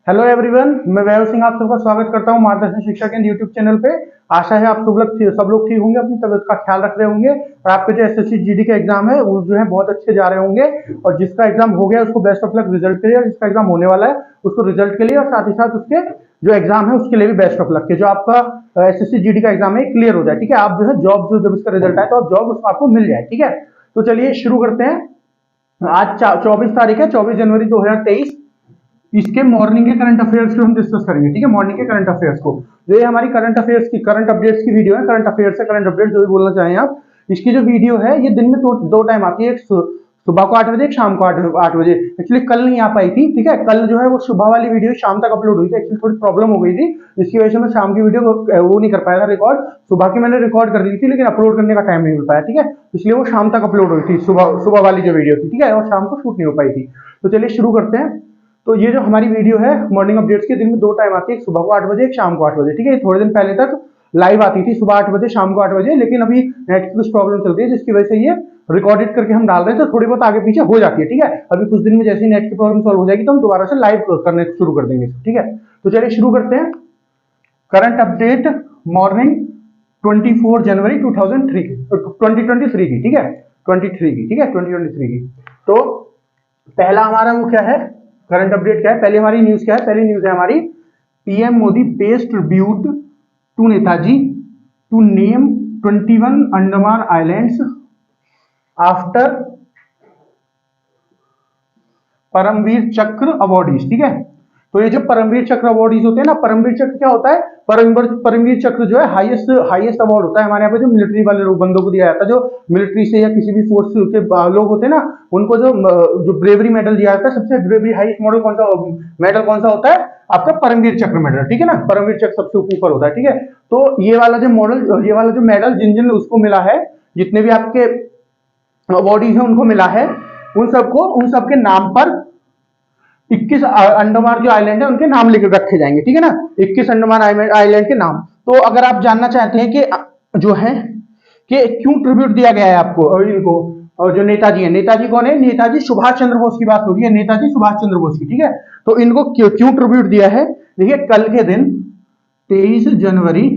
Hello everyone, मैं वैभव सिंह आप सबका स्वागत करता हूं मार्गदर्शन शिक्षा केंद्र यूट्यूब चैनल पे। आशा है आप सब लोग ठीक होंगे, अपनी तबियत का ख्याल रख रहे होंगे और आपके जो एसएससी जीडी का एग्जाम है वो जो है बहुत अच्छे जा रहे होंगे। और जिसका एग्जाम हो गया उसको बेस्ट ऑफ लक रिजल्ट के लिए, और जिसका एग्जाम होने वाला है उसको रिजल्ट के लिए, और साथ ही साथ उसके जो एग्जाम है उसके लिए भी बेस्ट ऑफ लक के जो आपका एसएससी जीडी का एग्जाम है क्लियर हो जाए। ठीक है, आप जो है जॉब जो जब इसका रिजल्ट आए तो आप जॉब उसको आपको मिल जाए। ठीक है, तो चलिए शुरू करते हैं। आज 24 तारीख है, 24 जनवरी 2023। इसके मॉर्निंग के करंट अफेयर्स को हम डिस्कस करेंगे। ठीक है, मॉर्निंग के करंट अफेयर्स को, जो ये हमारी करंट अफेयर्स की करंट अपडेट्स की वीडियो है, करंट अफेयर्स से करंट अपडेट जो भी बोलना चाहें आप, इसकी जो वीडियो है ये दिन में दो टाइम आती है, एक सुबह को 8 बजे, एक शाम को 8 बजे। एक्चुअली कल नहीं आ पाई थी। ठीक है, कल जो है वो सुबह वाली वीडियो शाम तक अपलोड हुई थी, एक्चुअली थोड़ी प्रॉब्लम हो गई थी, इसकी वजह से मैं शाम की वीडियो वो नहीं कर पाया था रिकॉर्ड। सुबह की मैंने रिकॉर्ड कर ली थी लेकिन अपलोड करने का टाइम नहीं मिल पाया। ठीक है, इसलिए वो शाम तक अपलोड हुई थी, सुबह वाली जो वीडियो थी। ठीक है, और शाम को शूट नहीं हो पाई थी। तो चलिए शुरू करते हैं। तो ये जो हमारी वीडियो है मॉर्निंग अपडेट्स के, दिन में दो टाइम आती है, एक सुबह को 8 बजे, एक शाम को 8 बजे। ठीक है, थोड़े दिन पहले तक लाइव आती थी सुबह 8 बजे, शाम को 8 बजे, लेकिन अभी नेट की कुछ प्रॉब्लम चल रही है जिसकी वजह से ये रिकॉर्डेड करके हम डाल रहे हैं, तो थोड़ी बहुत आगे पीछे हो जाती है। ठीक है, अभी कुछ दिन में जैसे ही नेट की प्रॉब्लम सॉल्व हो जाएगी तो हम दोबारा से लाइव करने शुरू कर देंगे। ठीक है, तो चलिए शुरू करते हैं। करंट अपडेट मॉर्निंग 24 जनवरी 2023 की। ठीक है, 23 की। ठीक है, 2023 की। तो पहला हमारा वो क्या है, करंट अपडेट क्या है, पहले हमारी न्यूज क्या है। पहली न्यूज है हमारी, PM Modi page tribute to Netaji to name 21 Andaman islands after Paramvir चक्र अवार्डीज। ठीक है, तो ये जो परमवीर चक्र अवार्डीज होते हैं ना, परमवीर चक्र क्या होता है, परमवीर चक्र जो है हाईएस्ट अवार्ड होता है हमारे यहाँ पे, जो मिलिट्री वाले लोग बंदों को दिया जाता है, जो मिलिट्री से या किसी भी फोर्स के लोग होते हैं ना, उनको जो ब्रेवरी मेडल दिया जाता है, सबसे ब्रेवरी हाईएस्ट मॉडल मेडल कौन सा होता है आपका, परमवीर चक्र मेडल। ठीक है ना, परमवीर चक्र सबसे ऊपर होता है। ठीक है, तो ये वाला जो मेडल जिन जिन उसको मिला है, जितने भी आपके अवार्डीज है उनको मिला है, उन सबके नाम पर 21 अंडमान जो आइलैंड है उनके नाम लिख रखे जाएंगे। ठीक है ना, 21 अंडमान आइलैंड के नाम। तो अगर आप जानना चाहते हैं कि जो है कि क्यों ट्रिब्यूट दिया गया है आपको और इनको, और जो नेताजी है, नेताजी कौन है, नेताजी सुभाष चंद्र बोस की बात हो रही है, नेताजी सुभाष चंद्र बोस की। ठीक है, तो इनको क्यों ट्रिब्यूट दिया है, देखिए कल के दिन 23 जनवरी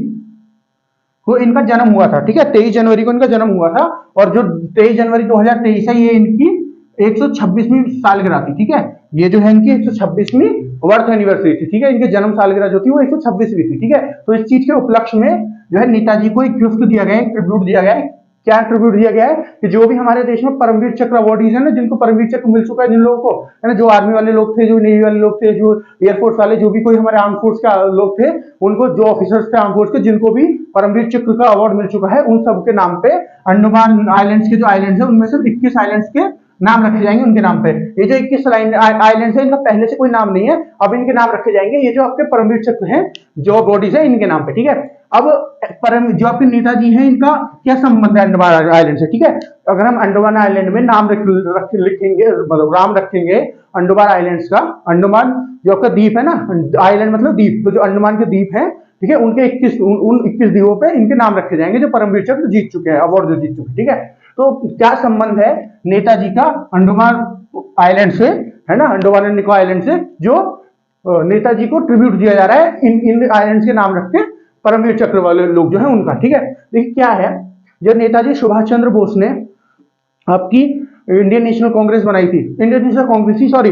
को इनका जन्म हुआ था। ठीक है, 23 जनवरी को इनका जन्म हुआ था, और जो 23 जनवरी 2023 है ये इनकी 126वीं सालगिरह थी। ठीक है, ये जो है इनकी 126वीं बर्थ एनिवर्सरी थी। ठीक है, इनके जन्म सालगिरह जो थी वो 126वीं थी। ठीक है, तो इस चीज के उपलक्ष्य में जो है नेताजी को एक गिफ्ट दिया गया है, ट्रिब्यूट दिया गया है। क्या ट्रिब्यूट दिया गया है कि जो भी हमारे देश में परमवीर चक्र अवार्डीज है ना, जिनको परमवीर चक्र मिल चुका है, जिन लोगों को है ना, जो आर्मी वाले लोग थे, जो नेवी वाले लोग थे, जो एयरफोर्स वाले, जो भी कोई हमारे आर्म फोर्स के लोग थे, उनको जो ऑफिसर्स थे आर्म फोर्स के, जिनको भी परमवीर चक्र का अवार्ड मिल चुका है, उन सबके नाम पे अंडमान आइलैंड्स के जो आइलैंड्स है उनमें से 21 आइलैंड्स के नाम रखे जाएंगे उनके नाम पे। ये जो 21 आइलैंड्स है इनका पहले से कोई नाम नहीं है, अब इनके नाम रखे जाएंगे। ये जो आपके परमवीर चक्र हैं, जो बॉडीज है, इनके नाम पे। ठीक है, अब जो आपके नेताजी हैं इनका क्या संबंध है अंडमान आइलैंड से। ठीक है, अगर हम अंडमान आइलैंड में नाम लिखेंगे, मतलब नाम रखेंगे अंडमान आइलैंड्स का, अंडमान जो आपका द्वीप है ना, आइलैंड मतलब द्वीप, तो जो अंडमान के द्वीप है, ठीक है, उनके 21 द्वीपों पे इनके नाम रखे जाएंगे जो परमवीर चक्र जीत चुके हैं, अवार्ड जो जीत चुके हैं। ठीक है, तो क्या संबंध है नेताजी का अंडमान आइलैंड से, है ना, अंडमान एंड निकोबार आइलैंड से, जो नेताजी को ट्रिब्यूट दिया जा रहा है इन आइलैंड्स के नाम रख के परमवीर चक्र वाले लोग जो है उनका। ठीक है, देखिए क्या है, जब नेताजी सुभाष चंद्र बोस ने आपकी इंडियन नेशनल कांग्रेस बनाई थी, Indian national Congress sorry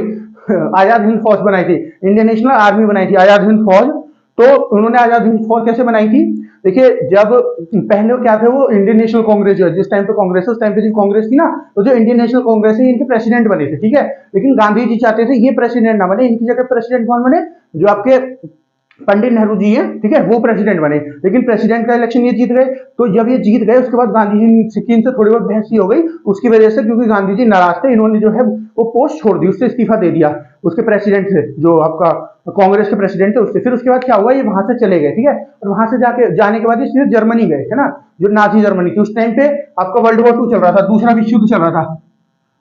Azad Hind फौज बनाई थी, इंडियन नेशनल आर्मी बनाई थी, आजाद हिंद फौज। तो उन्होंने आजाद हिंद फौज कैसे बनाई थी, देखिए जब पहले क्या थे, वो इंडियन नेशनल कांग्रेस जो है, जिस टाइम पे कांग्रेस, उस टाइम पे जो कांग्रेस थी ना, तो जो इंडियन नेशनल कांग्रेस है इनके प्रेसिडेंट बने थे। ठीक है, लेकिन गांधी जी चाहते थे ये प्रेसिडेंट ना बने, इनकी जगह प्रेसिडेंट कौन बने, जो आपके पंडित नेहरू जी हैं। ठीक है, वो प्रेसिडेंट बने, लेकिन प्रेसिडेंट का इलेक्शन ये जीत गए। तो जब ये जीत गए उसके बाद गांधी जी की इनसे थोड़ी बहुत बहस हो गई, उसकी वजह से, क्योंकि गांधी जी नाराज थे, इन्होंने जो है वो पोस्ट छोड़ दी, उससे इस्तीफा दे दिया, उसके प्रेसिडेंट से, जो आपका कांग्रेस के प्रेसिडेंट थे उससे। फिर उसके बाद क्या हुआ, ये वहां से चले गए। ठीक है, और वहां से जाने के बाद ये सीधे जर्मनी गए, है ना, जो नाजी जर्मनी थी। उस टाइम पे आपका वर्ल्ड वॉर 2 चल रहा था, दूसरा विश्व युद्ध चल रहा था,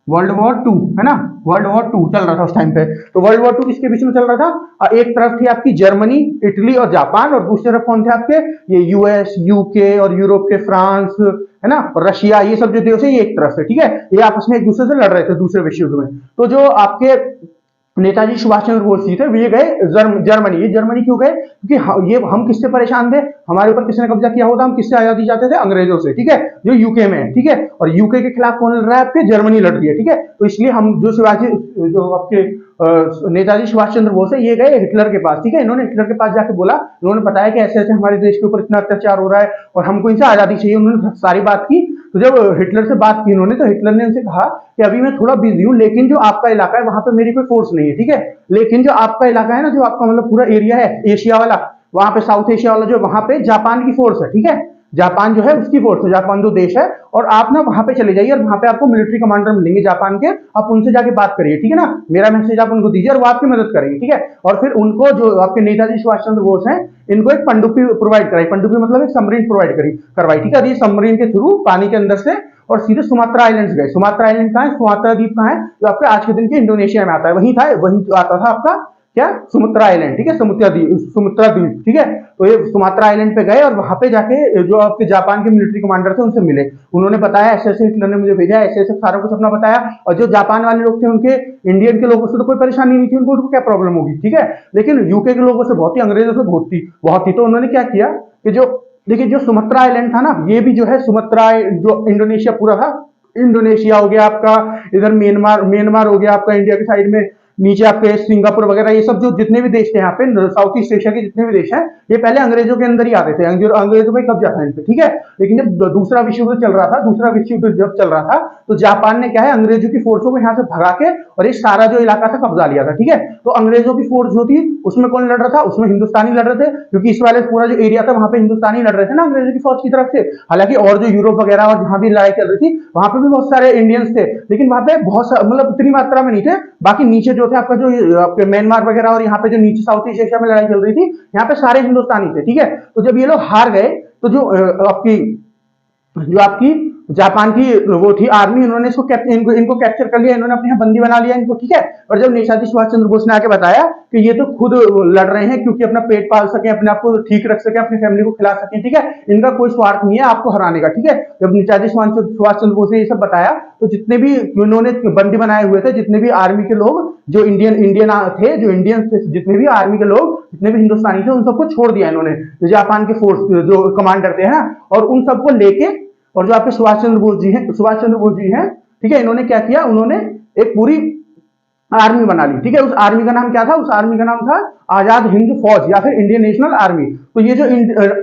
वर्ल्ड वॉर 2, है ना, वर्ल्ड वॉर 2 चल रहा था उस टाइम पे। तो वर्ल्ड वॉर 2 किसके बीच में चल रहा था, एक तरफ थी आपकी जर्मनी, इटली और जापान, और दूसरी तरफ कौन थे आपके, ये यूएस, यूके और यूरोप के फ्रांस, है ना, और रशिया, ये सब जो देश है ये एक तरफ से। ठीक है, ये आपस में एक दूसरे से लड़ रहे थे दूसरे विश्व युद्ध में। तो जो आपके नेताजी सुभाष चंद्र बोस जी थे, ये गए जर्मनी। ये जर्मनी क्यों गए? क्योंकि ये हम किससे परेशान थे, हमारे ऊपर किसने कब्जा किया होता, हम किससे आजादी चाहते थे, अंग्रेजों से, ठीक है, जो यूके में है, ठीक है। और यूके के खिलाफ कौन लड़ रहा है आपके, जर्मनी लड़ रही है, ठीक है। तो इसलिए हम जो आपके नेताजी सुभाष चंद्र बोस है, ये गए हिटलर के पास, ठीक है। इन्होंने हिटलर के पास जाके बोला, इन्होंने बताया कि ऐसे ऐसे हमारे देश के ऊपर इतना अत्याचार हो रहा है और हमको इनसे आजादी चाहिए, उन्होंने सारी बात की। तो जब हिटलर से बात की इन्होंने, तो हिटलर ने उनसे कहा कि अभी मैं थोड़ा बिजी हूं, लेकिन जो आपका इलाका है वहां पे मेरी कोई फोर्स नहीं है, ठीक है। लेकिन जो आपका इलाका है ना, जो आपका मतलब पूरा एरिया है एशिया वाला, वहां पे साउथ एशिया वाला, जो वहां पे जापान की फोर्स है, ठीक है, जापान जो है उसकी फोर्स है, जापान जो देश है, और आप ना वहां पे चले जाइए और वहां पे आपको मिलिट्री कमांडर मिलेंगे जापान के, आप उनसे जाके बात करिए, ठीक है ना। मेरा मैसेज आप उनको दीजिए और वो आपकी मदद करेंगे, ठीक है। और फिर उनको, जो आपके नेताजी सुभाष चंद्र बोस हैं, इनको एक पनडुब्बी प्रोवाइड कराई, पनडुब्बी मतलब एक सबमरीन प्रोवाइड करवाई, ठीक है। ये सबमरीन के थ्रू पानी के अंदर से और सीधे सुमात्रा आइलैंड्स गए। सुमात्रा आइलैंड कहाँ है, सुमात्रा द्वीप कहाँ है, जो आपके आज के दिन के इंडोनेशिया में आता है, वहीं था, वहीं आता था आपका क्या, सुमात्रा आइलैंड, ठीक है, सुमात्रा द्वीप, ठीक है। तो ये सुमात्रा आइलैंड पे गए और वहां पे जाके जो आपके जापान के मिलिट्री कमांडर थे उनसे मिले। उन्होंने बताया ऐसे ऐसे हिटलर ने मुझे भेजा, ऐसे ऐसे सारा कुछ अपना बताया। और जो जापान वाले लोग थे, उनके इंडियन के लोगों से तो कोई परेशानी नहीं थी, उनको क्या प्रॉब्लम होगी, ठीक है। लेकिन यूके के लोगों से बहुत ही, अंग्रेजों से बहुत थी। तो उन्होंने क्या किया कि जो देखिए, जो सुमात्रा आइलैंड था ना, ये भी जो है सुमात्रा, जो इंडोनेशिया पूरा था, इंडोनेशिया हो गया आपका, इधर म्यांमार हो गया आपका इंडिया के साइड में, नीचे आपके सिंगापुर वगैरह, ये सब जो जितने भी देश थे यहाँ पे साउथ ईस्ट एशिया के जितने भी देश हैं, ये पहले अंग्रेजों के अंदर ही आते थे, अंग्रेजों का कब्जा था इन पे, ठीक है। लेकिन जब दूसरा विश्व युद्ध चल रहा था, दूसरा विश्व युद्ध जब चल रहा था, तो जापान ने क्या है, अंग्रेजों की फोर्सों को यहाँ से भगा के और ये सारा जो इलाका था कब्जा लिया था, ठीक है। तो अंग्रेजों की फोर्स जो थी, उसमें कौन लड़ रहा था, उसमें हिंदुस्तानी लड़ रहे थे, क्योंकि इस वाले पूरा जो एरिया था वहां पे हिंदुस्तानी लड़ रहे थे ना अंग्रेजों की फौज की तरफ से। हालांकि और जो यूरोप वगैरह और जहां भी लड़ाई चल रही थी, वहां पे भी बहुत सारे इंडियंस थे, लेकिन वहां पे बहुत मतलब इतनी मात्रा में नहीं थे। बाकी नीचे जो थे आपका, जो आपके म्यांमार वगैरह और यहाँ पे जो नीचे साउथ ईस्ट एशिया में लड़ाई चल रही थी, यहाँ पे सारे हिंदुस्तानी थे, ठीक है। तो जब ये लोग हार गए, तो जो आपकी जापान की वो थी आर्मी, इन्होंने इनको कैप्चर कर लिया, इन्होंने अपने यहाँ बंदी बना लिया इनको, ठीक है। और जब नेताजी सुभाष चंद्र बोस ने आके बताया कि ये तो खुद लड़ रहे हैं क्योंकि अपना पेट पाल सके, अपने आप को ठीक रख सके, अपनी फैमिली को खिला सके, ठीक है, इनका कोई स्वार्थ नहीं है आपको हराने का, ठीक है। जब नेताजी सुभाष चंद्र बोस ने ये सब बताया, तो जितने भी उन्होंने बंदी बनाए हुए थे, जितने भी आर्मी के लोग, जो इंडियन थे, जो इंडियन थे, जितने भी आर्मी के लोग, जितने भी हिंदुस्तानी थे, उन सबको छोड़ दिया इन्होंने, जापान के फोर्स जो कमांडर थे ना, और उन सबको लेके, और जो आपके सुभाष चंद्र बोस जी हैं, ठीक है, इन्होंने क्या किया, उन्होंने एक पूरी आर्मी बना ली, ठीक है। उस आर्मी का नाम क्या था, उस आर्मी का नाम था आजाद हिंद फौज या फिर इंडियन नेशनल आर्मी। तो ये जो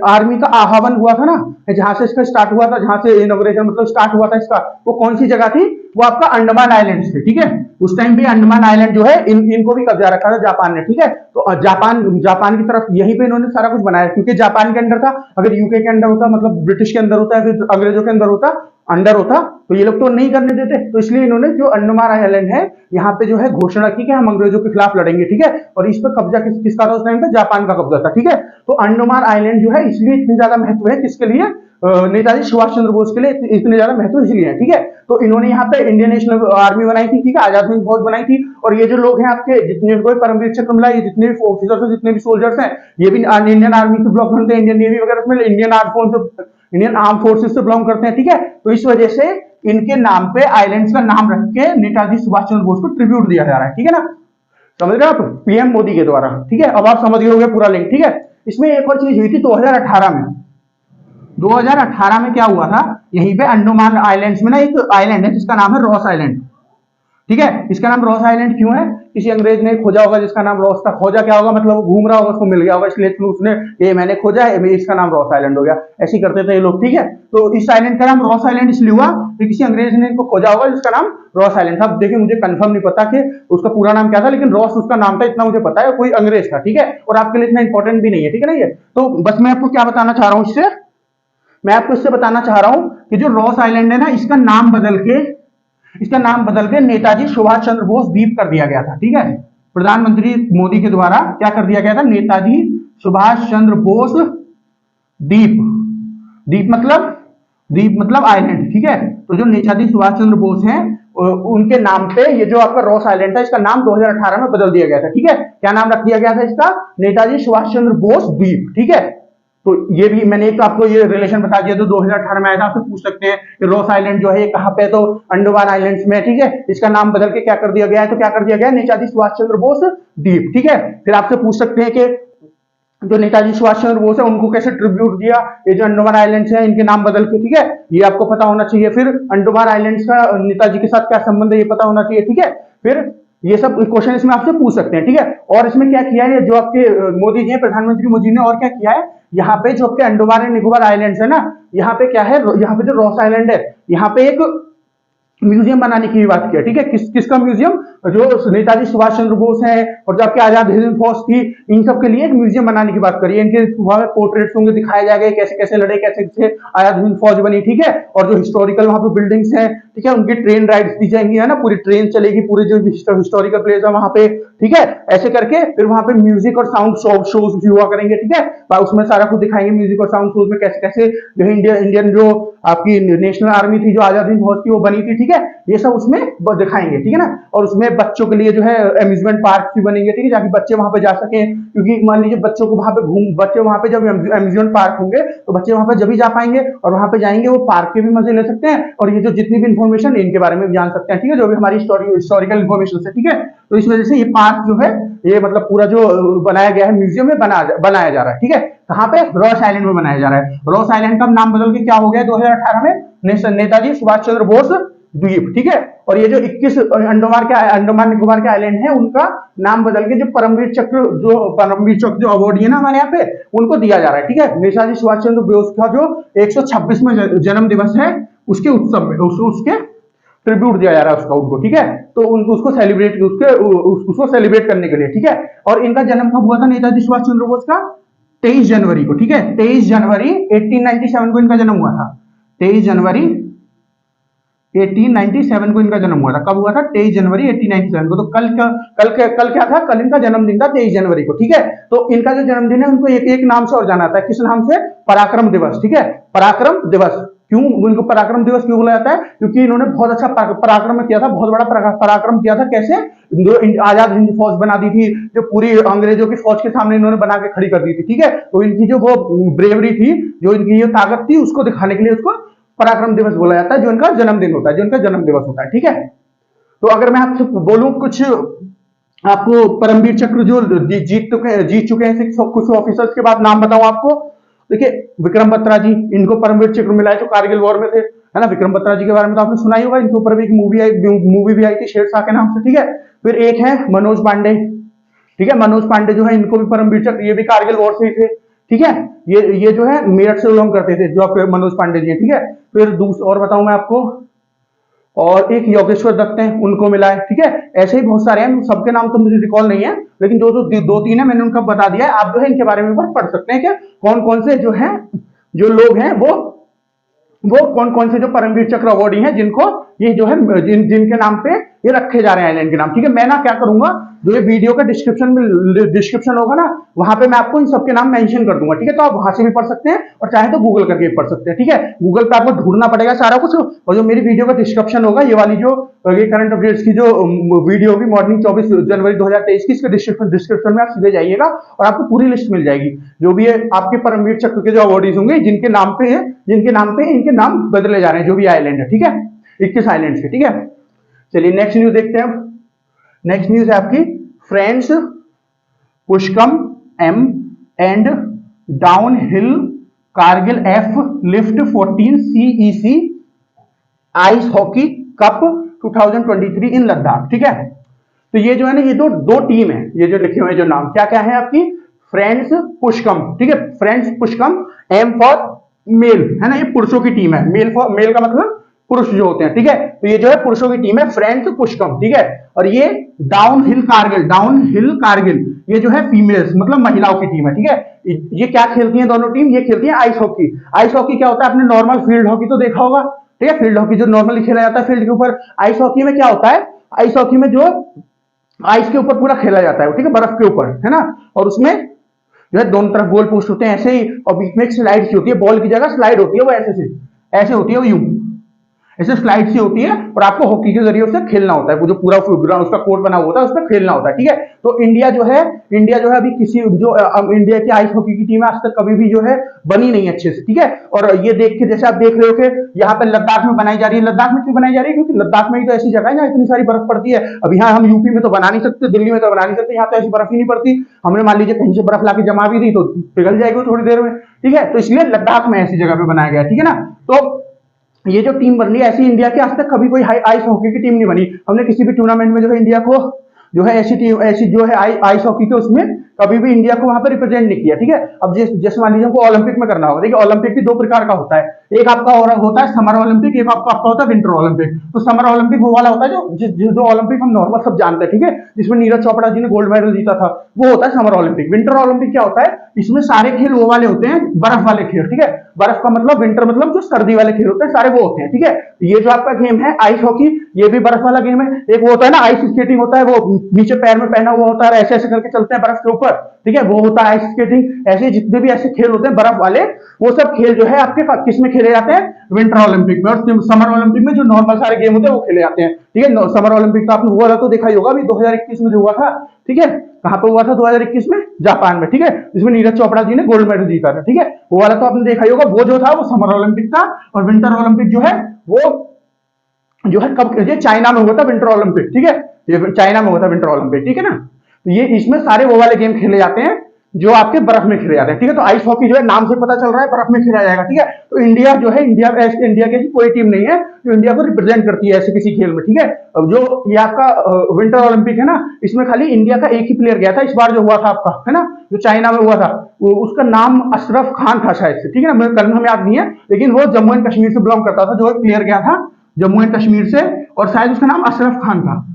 आर्मी का आह्वान हुआ था ना, जहां से इसका स्टार्ट हुआ था, जहां से इनॉग्रेशन मतलब स्टार्ट हुआ था इसका, वो कौन सी जगह थी, वो आपका अंडमान आइलैंड थे, ठीक है। उस टाइम भी अंडमान आइलैंड जो है इनको भी कब्जा रखा था जापान ने, ठीक है। तो जापान की तरफ यहीं पे इन्होंने सारा कुछ बनाया, क्योंकि जापान के अंडर था। अगर यूके के अंडर होता, मतलब ब्रिटिश के अंदर होता है, फिर अंग्रेजों के अंडर होता, तो ये लोग तो नहीं करने देते। तो इसलिए इन्होंने जो अंडमान आइलैंड है, यहाँ पे जो है घोषणा की कि हम अंग्रेजों के खिलाफ लड़ेंगे, ठीक है। और इस पर कब्जा किसका था उस टाइम पे, जापान का कब्जा था, ठीक है। तो अंडमान आइलैंड जो है इसलिए इतनी ज्यादा महत्व है, किसके लिए, नेताजी सुभाष चंद्र बोस के लिए इतने ज्यादा महत्व इसलिए है, ठीक है। तो इन्होंने यहाँ पे इंडियन नेशनल आर्मी बनाई थी, ठीक है, आजाद हिंद फौज बनाई थी। और ये जो लोग हैं आपके, जितने कोई परमवीर चक्र मिला, ये जितने भी ऑफिसर्स हैं, जितने भी सोल्जर्स हैं, ये भी इंडियन आर्मी से बिलोंग करते हैं, इंडियन नेवी वगैरह में, इंडियन आर्म फोर्सेस से बिलोंग करते हैं, ठीक है। तो इस वजह से इनके नाम पे आइलैंड्स का नाम रख के नेताजी सुभाष चंद्र बोस को ट्रिब्यूट दिया जा रहा है, ठीक है ना। समझ रहे आप, पीएम मोदी के द्वारा, ठीक है। अब आप समझ गए होंगे पूरा लिंक, ठीक है। इसमें एक और चीज हुई थी 2018 में क्या हुआ था, यहीं पे अंडमान आइलैंड्स में ना एक आइलैंड है जिसका नाम है रॉस आइलैंड, ठीक है। इसका नाम रॉस आइलैंड क्यों है, किसी अंग्रेज ने खोजा होगा जिसका नाम रॉस था। खोजा क्या होगा, मतलब वो घूम रहा होगा, उसको मिल गया होगा, इसलिए उसने ये मैंने खोजा है, इसका नाम रॉस आइलैंड हो गया। ऐसे ही करते थे ये लोग, ठीक है। तो इस आइलैंड का नाम रॉस आइलैंड इसलिए हुआ कि किसी अंग्रेज ने इनको खोजा होगा जिसका नाम रॉस आइलैंड था। देखिए मुझे कंफर्म नहीं पता कि उसका पूरा नाम क्या था, लेकिन रॉस उसका नाम था, इतना मुझे पता है, कोई अंग्रेज था, ठीक है। और आपके लिए इतना इंपॉर्टेंट भी नहीं है, ठीक है ना। ये तो बस मैं आपको क्या बताना चाह रहा हूं इससे, मैं आपको इससे बताना चाह रहा हूं कि जो रॉस आइलैंड है ना, इसका नाम बदल के नेताजी सुभाष चंद्र बोस द्वीप कर दिया गया था, ठीक है। प्रधानमंत्री मोदी के द्वारा क्या कर दिया गया था, नेताजी सुभाष चंद्र बोस द्वीप। द्वीप मतलब आइलैंड, ठीक है। तो जो नेताजी सुभाष चंद्र बोस हैं, उनके नाम पे ये जो आपका रॉस आइलैंड था, इसका नाम 2018 में बदल दिया गया था, ठीक है। क्या नाम रख दिया गया था इसका, नेताजी सुभाष चंद्र बोस द्वीप, ठीक है। तो ये भी मैंने एक आपको ये रिलेशन बता दिया, तो 2018 में आया था, आपसे पूछ सकते हैं कि रॉस आइलैंड जो है ये कहाँ पे है, तो अंडमान आइलैंड्स में, ठीक है। इसका नाम बदल के क्या कर दिया गया है, तो क्या कर दिया गया है, नेताजी सुभाष चंद्र बोस द्वीप, ठीक है। फिर आपसे पूछ सकते हैं कि जो नेताजी सुभाष चंद्र बोस है उनको कैसे ट्रिब्यूट दिया, ये जो अंडमान आइलैंड्स है इनके नाम बदल के, ठीक है, ये आपको पता होना चाहिए। फिर अंडमान आइलैंड्स का नेताजी के साथ क्या संबंध है ये पता होना चाहिए, ठीक है। फिर ये सब क्वेश्चन इसमें आपसे पूछ सकते हैं, ठीक है। और इसमें क्या किया है जो आपके मोदी जी, प्रधानमंत्री मोदी ने और क्या किया है, यहाँ पे जो आपके अंडमान एंड निकोबार आइलैंड्स है ना, यहाँ पे क्या है, यहाँ पे जो रॉस आइलैंड है, यहाँ पे एक म्यूजियम बनाने की बात किया, ठीक है। किसका म्यूजियम, जो नेताजी सुभाष चंद्र बोस है और जो आपके आजाद हिंद फौज थी, इन सब के लिए एक म्यूजियम बनाने की बात करी है। इनके पोर्ट्रेट्स होंगे, दिखाए जाएंगे कैसे कैसे लड़े, कैसे कैसे आजाद हिंद फौज बनी, ठीक है। और जो हिस्टोरिकल वहां पे बिल्डिंग्स हैं, ठीक है, उनकी ट्रेन राइड्स दी जाएंगी, है ना, पूरी ट्रेन चलेगी, पूरे जो हिस्टोरिकल प्लेस है वहां पे, ठीक है। ऐसे करके फिर वहां पे म्यूजिक और साउंड शोज भी हुआ करेंगे, ठीक है। उसमें सारा कुछ दिखाएंगे, म्यूजिक और साउंड शोज में कैसे कैसे जो इंडियन जो आपकी नेशनल आर्मी थी, जो आजाद हिंद फौज थी, वो बनी थी, ठीक है। ये सब उसमें दिखाएंगे, ठीक है ना। और उसमें बच्चों के लिए जो है अम्यूजमेंट पार्क भी बनेंगे, ठीक है, ताकि बच्चे वहां पे जा सके, क्योंकि मान लीजिए बच्चों को वहां पे बच्चे वहां पे जब अम्यूजमेंट पार्क होंगे तो बच्चे वहां पे जब भी जा पाएंगे, और वहां पे जाएंगे वो पार्क के भी मजे ले सकते हैं, और ये जो जितनी भी इंफॉर्मेशन इनके बारे में भी जान सकते हैं, ठीक है, जो भी हमारी हिस्टोरिकल इंफॉर्मेशन है, ठीक है। तो इस वजह से ये पार्क जो है, ये मतलब पूरा जो बनाया गया है म्यूजियम में बनाया जा रहा है, ठीक है। कहां पे, रॉस आइलैंड में बनाया जा रहा है। रॉस आइलैंड का नाम बदल के क्या हो गया 2018 में, नेताजी सुभाष चंद्र बोस द्वीप, ठीक है। और ये जो 21 अंडमान निकोबार के आइलैंड है, उनका नाम बदल के जो परमवीर चक्र जो अवार्ड है ना हमारे यहाँ पे, उनको दिया जा रहा है, ठीक है। नेताजी सुभाष चंद्र बोस का जो 126वां जन्म दिवस है, उसके उत्सव में उसके ट्रिब्यूट दिया जा रहा है उसका, उनको, ठीक है। तो उनको उसको सेलिब्रेट करने के लिए, ठीक है। और इनका जन्म कब हुआ था नेताजी सुभाष चंद्र बोस का, 23 जनवरी को, ठीक है। 23 जनवरी 1897 को इनका जन्म हुआ था। 23 जनवरी 1897 को इनका जन्म हुआ था। कब हुआ था, 23 जनवरी 1897 को। तो कल क्या था, कल इनका जन्मदिन था 23 जनवरी को, ठीक है। तो इनका जो जन्मदिन है उनको एक नाम से और जाना जाता है, किस नाम से, पराक्रम दिवस, ठीक है। पराक्रम दिवस क्यों, उनको पराक्रम दिवस क्यों बोला जाता है, क्योंकि इन्होंने बहुत अच्छा पराक्रम किया था, बहुत बड़ा पराक्रम किया था। कैसे, जो आजाद हिंद फौज बना दी थी, जो पूरी अंग्रेजों की फौज के सामने इन्होंने बना के खड़ी कर दी थी, ठीक है। तो इनकी जो वो ब्रेवरी थी, जो इनकी ये ताकत थी, उसको दिखाने के लिए उसको पराक्रम दिवस बोला जाता है, जो इनका जन्मदिन होता है, जो इनका जन्म दिवस होता है, ठीक है। तो अगर मैं आपसे बोलूं कुछ आपको परमवीर चक्र जो जीत चुके हैं कुछ ऑफिसर्स के बाद नाम बताऊं आपको। देखिए, विक्रम बत्रा जी, इनको परमवीर चक्र मिला है, जो कारगिल वॉर में थे, है ना। विक्रम बत्रा जी के बारे में तो आपने सुना ही होगा, इनके ऊपर भी एक मूवी भी आई थी शेरशाह के नाम से, ठीक है। फिर एक है मनोज पांडे, ठीक है। मनोज पांडे जो है, इनको भी परमवीर चक्र, ये भी कारगिल वॉर से ही थे, ठीक है। ये जो है मेरठ से बिलोंग करते थे, जो आपके मनोज पांडे जी, ठीक है। फिर और बताऊं मैं आपको, और एक योगेश्वर दत्त हैं, उनको मिला है, ठीक है। ऐसे ही बहुत सारे हैं, सबके नाम तो मुझे रिकॉल नहीं है, लेकिन दो तीन है, मैंने उनका बता दिया है। आप जो है इनके बारे में पढ़ सकते हैं कि कौन कौन से जो है, जो लोग हैं वो कौन कौन से जो परमवीर चक्र अवार्डी हैं, जिनको ये जो है जिनके नाम पे ये रखे जा रहे हैं आइलैंड के नाम, ठीक है। मैं ना क्या करूंगा, जो ये वीडियो का डिस्क्रिप्शन होगा ना, वहां पे मैं आपको इन सबके नाम मेंशन कर दूंगा, ठीक है। तो आप वहां से भी पढ़ सकते हैं, और चाहे तो गूगल करके भी पढ़ सकते हैं, ठीक है। गूगल पे आपको ढूंढना पड़ेगा सारा कुछ, और जो मेरी वीडियो का डिस्क्रिप्शन होगा, ये वाली जो ये करंट अफेयर्स की जो वीडियो होगी मॉर्निंग 24 जनवरी 2023 की, इसके डिस्क्रिप्शन में आप सीधे जाइएगा और आपको पूरी लिस्ट मिल जाएगी, जो भी है आपके परमवीर चक्र के जो अवार्डीज होंगे, जिनके नाम पे इनके नाम बदले जा रहे हैं, जो भी आइलैंड है, ठीक है, 21 आइलैंड के, ठीक है। चलिए नेक्स्ट न्यूज देखते हैं। नेक्स्ट न्यूज है आपकी, फ्रेंड्स पुष्कम M and down hill Kargil F lift 14 CEC ice hockey cup 2023 in Ladakh, ठीक है। तो ये जो है ना, ये दो टीम है, ये जो लिखे हुए जो नाम क्या क्या है आपकी, फ्रेंड्स पुष्कम, ठीक है। फ्रेंड्स पुष्कम, एम फॉर मेल, है ना, ये पुरुषों की टीम है, मेल का मतलब पुरुष जो होते हैं, ठीक है। तो ये जो है पुरुषों की टीम है, फ्रेंड्स पुष्कम, ठीक है। और ये डाउन हिल कारगिल ये जो है फीमेल्स मतलब महिलाओं की टीम है, ठीक है। ये क्या खेलती हैं दोनों टीम, ये खेलती है आइस हॉकी। आइस हॉकी क्या होता है, आपने नॉर्मल फील्ड हॉकी तो देखा होगा, ठीक है। फील्ड हॉकी जो नॉर्मली खेला जाता है फील्ड के ऊपर, आइस हॉकी में क्या होता है, आइस हॉकी में जो आइस के ऊपर पूरा खेला जाता है, ठीक है, बर्फ के ऊपर, है ना। और उसमें जो है दोनों तरफ गोल पोस्ट होते हैं ऐसे ही, और बीच में एक स्लाइड होती है, बॉल की जगह स्लाइड होती है, वो ऐसे होती है, वो यूं ऐसे स्लाइड सी होती है और आपको हॉकी के जरिए उससे खेलना होता है, वो जो पूरा उसका कोर्ट बना होता है उसमें खेलना होता है, ठीक है। तो इंडिया जो है अभी किसी जो इंडिया की आइस हॉकी की टीम है आज तक कभी भी जो है बनी नहीं अच्छे से, ठीक है। और ये देख के जैसे आप देख रहे हो कि यहाँ पे लद्दाख में बनाई जा रही है। लद्दाख में क्यों बनाई जा रही है? क्योंकि लद्दाख में ही तो ऐसी जगह है जहाँ इतनी सारी बर्फ पड़ती है। अब यहाँ हम यूपी में तो बना नहीं सकते, दिल्ली में तो बना नहीं सकते, यहाँ तो ऐसी बर्फ ही नहीं पड़ती। हमने मान लीजिए कहीं से बर्फ लाके जमा भी दी तो पिघल जाएगी थोड़ी देर में, ठीक है। तो इसलिए लद्दाख में ऐसी जगह पे बनाया गया, ठीक है ना। तो ये जो टीम बन रही है ऐसी इंडिया की आज तक कभी कोई आइस हॉकी की टीम नहीं बनी। हमने किसी भी टूर्नामेंट में जो है इंडिया को जो है ऐसी टीम ऐसी जो है आइस हॉकी के उसमें कभी भी इंडिया को वहां पर रिप्रेजेंट नहीं किया, ठीक है। अब जैसे मान लीजिए हमको ओलंपिक में करना होगा, देखिए ओलंपिक भी दो प्रकार का होता है, एक आपका और होता है समर ओलंपिक, एक आपका होता है विंटर ओलंपिक। तो समर ओलंपिक वो वाला होता है जो ओलंपिक हम नॉर्मल सब जानते हैं, ठीक है, जिसमें नीरज चोपड़ा जी ने गोल्ड मेडल जीता था, वो होता है समर ओलंपिक। विंटर ओलंपिक क्या होता है? इसमें सारे खेल वो वाले होते हैं, बर्फ वाले खेल, ठीक है। बर्फ का मतलब विंटर मतलब जो सर्दी वाले खेल होते हैं सारे वो होते हैं, ठीक है। ये जो आपका गेम है आइस हॉकी, ये भी बर्फ वाला गेम है। एक वो होता है ना आइस स्केटिंग होता है, वो नीचे पैर में पहना हुआ होता है, ऐसे ऐसे करके चलते हैं बर्फ के ऊपर, ठीक है, वो होता है आइस स्केटिंग। ऐसे जितने भी ऐसे खेल होते हैं बर्फ वाले, वो सब खेल जो है आपके किस में खेले जाते हैं? विंटर ओलंपिक में। और समर ओलंपिक में जो नॉर्मल सारे गेम होते हैं वो खेले जाते हैं, ठीक है। समर ओलंपिक तो आपने वो वाला तो देखा ही होगा अभी 2021 में जो हुआ था, ठीक है। कहां पे हुआ था? 2021 में जापान में, ठीक है, जिसमें नीरज चोपड़ा जी ने गोल्ड मेडल जीता था, ठीक है। वो वाला तो आपने देखा ही होगा। वो जो था वो समर ओलंपिक था। और विंटर ओलंपिक जो है वो जो है कब? ये चाइना में हुआ था विंटर ओलंपिक, ठीक है, ये चाइना में हुआ था विंटर ओलंपिक, ठीक है ना। तो ये इसमें सारे वो वाले गेम खेले जाते हैं जो आपके बर्फ में खेले जाते हैं, ठीक है। तो आइस हॉकी जो है नाम से पता चल रहा है बर्फ में खेला जाएगा, ठीक है। तो इंडिया जो है इंडिया की ऐसी कोई टीम नहीं है जो इंडिया को रिप्रेजेंट करती है ऐसे किसी खेल में, ठीक है। अब जो ये आपका विंटर ओलंपिक है ना, इसमें खाली इंडिया का एक ही प्लेयर गया था इस बार जो हुआ था आपका, है ना, जो चाइना में हुआ था। उसका नाम अशरफ खान था शायद से, ठीक है ना, मुझे कंफर्म याद नहीं है, लेकिन वो जम्मू एंड कश्मीर से बिलोंग करता था। जो एक प्लेयर गया था जम्मू एंड कश्मीर से, और शायद उसका नाम अशरफ खान था,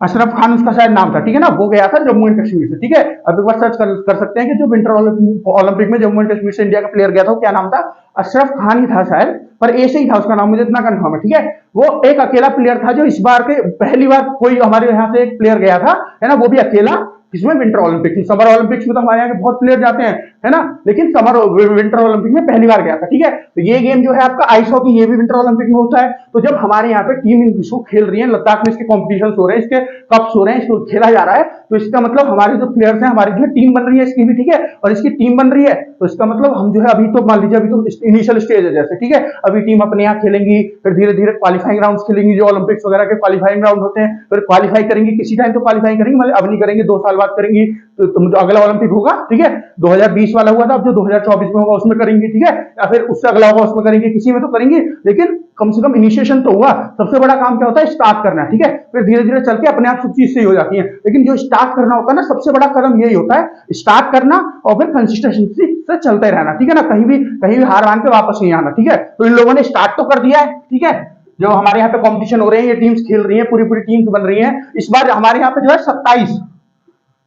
अशरफ खान उसका शायद नाम था, ठीक है ना। वो गया था जम्मू एंड कश्मीर से, ठीक है। अब एक बार सर्च कर सकते हैं कि जो विंटर ओलंपिक में जम्मू एंड कश्मीर से इंडिया का प्लेयर गया था वो क्या नाम था? अशरफ खान ही था शायद, पर ऐसे ही था उसका नाम, मुझे इतना कंफर्म है, ठीक है। वो एक अकेला प्लेयर था जो इस बार के पहली बार कोई हमारे यहाँ से एक प्लेयर गया था, है ना, वो भी अकेला। इसमें विंटर ओलंपिक, समर ओलंपिक्स में तो हमारे यहाँ के बहुत प्लेयर जाते हैं, है ना, लेकिन विंटर ओलंपिक में पहली बार गया था, ठीक है। तो ये गेम जो है आपका आइस हॉकी, ये भी विंटर ओलंपिक में होता है। तो जब हमारे यहाँ पे टीम इसको खेल रही है, लद्दाख में इसके कॉम्पिटिशन हो रहे हैं, इसके कप्स हो रहे हैं, इसको खेला जा रहा है, तो इसका मतलब हमारे जो प्लेयर्स हैं, हमारी जो टीम बन रही है इसकी भी, ठीक है, और इसकी टीम बन रही है, तो इसका मतलब हम जो है अभी तो मान लीजिए अभी तो इनिशियल स्टेज है जैसे, ठीक है। अभी टीम अपने यहाँ खेलेंगी, फिर धीरे धीरे क्वालिफाइंग राउंड खेलेंगी, जो ओलंपिक्स वगैरह के क्वालिफाइंग राउंड होते हैं, फिर क्वालिफाई करेंगी, किसी टाइम तो क्वालिफाई करेंगी, मतलब अब नहीं करेंगे, 2 साल बाद करेंगी। तो अगला ओलंपिक होगा, ठीक है, 2020 वाला हुआ था, अब जो 2024 में होगा उसमें करेंगे, ठीक है, या फिर उससे अगला होगा उसमें करेंगे, किसी में तो करेंगे, लेकिन कम से कम इनिशिएशन तो हुआ। सबसे बड़ा काम क्या होता है? स्टार्ट करना, ठीक है, फिर धीरे धीरे चल के अपने आप सब चीज सही हो जाती है। लेकिन जो स्टार्ट करना होता है ना, सबसे बड़ा कदम यही होता है, स्टार्ट करना और फिर कंसिस्टेंसी से चलते रहना, ठीक है ना, कहीं भी हार मान के वापस नहीं आना, ठीक है। तो इन लोगों ने स्टार्ट तो कर दिया है, ठीक है। जो हमारे यहाँ पे कॉम्पिटिशन हो रहे हैं, ये टीम्स खेल रही है, पूरी पूरी टीम्स बन रही है। इस बार हमारे यहाँ पे जो है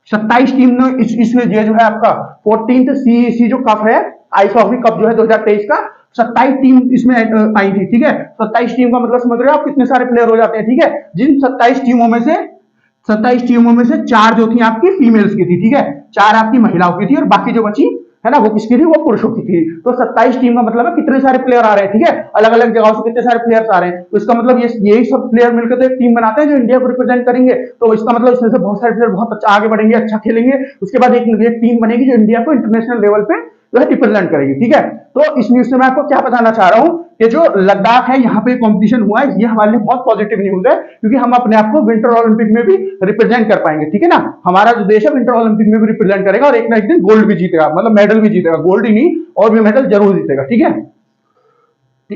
27 टीम ने इसमें ये जो है आपका 14th सीईसी जो कप है, आइस हॉकी कप जो है 2023 का, 27 टीम इसमें आई थी, ठीक है। 27 टीम का मतलब समझ रहे हो आप कितने सारे प्लेयर हो जाते हैं, ठीक है। जिन 27 टीमों में से 4 जो थी आपकी फीमेल्स की थी, ठीक है, 4 आपकी महिलाओं की थी, और बाकी जो बची है ना वो किसकी थी? वो पुरुषों की थी। तो 27 टीम का मतलब है कितने सारे प्लेयर आ रहे हैं, ठीक है, अलग अलग जगहों से कितने सारे प्लेयर्स आ रहे हैं। तो इसका मतलब यही सब प्लेयर मिलकर तो एक टीम बनाते हैं जो इंडिया को रिप्रेजेंट करेंगे। तो इसका मतलब इसमें से बहुत सारे प्लेयर बहुत अच्छा आगे बढ़ेंगे, अच्छा खेलेंगे, उसके बाद एक टीम बनेगी जो इंडिया को इंटरनेशनल लेवल पे जो है रिप्रेजेंट करेगी, ठीक है। तो इस न्यूज से मैं आपको क्या बताना चाह रहा हूं कि जो लद्दाख है यहाँ पे कंपटीशन हुआ है, ये हमारे लिए बहुत पॉजिटिव न्यूज है, क्योंकि हम अपने आप को विंटर ओलंपिक में भी रिप्रेजेंट कर पाएंगे, ठीक है ना। हमारा जो देश है विंटर ओलंपिक में भी रिप्रेजेंट करेगा और एक ना एक दिन गोल्ड भी जीतेगा, मतलब मेडल भी जीतेगा, गोल्ड ही नहीं और भी मेडल जरूर जीतेगा, ठीक है।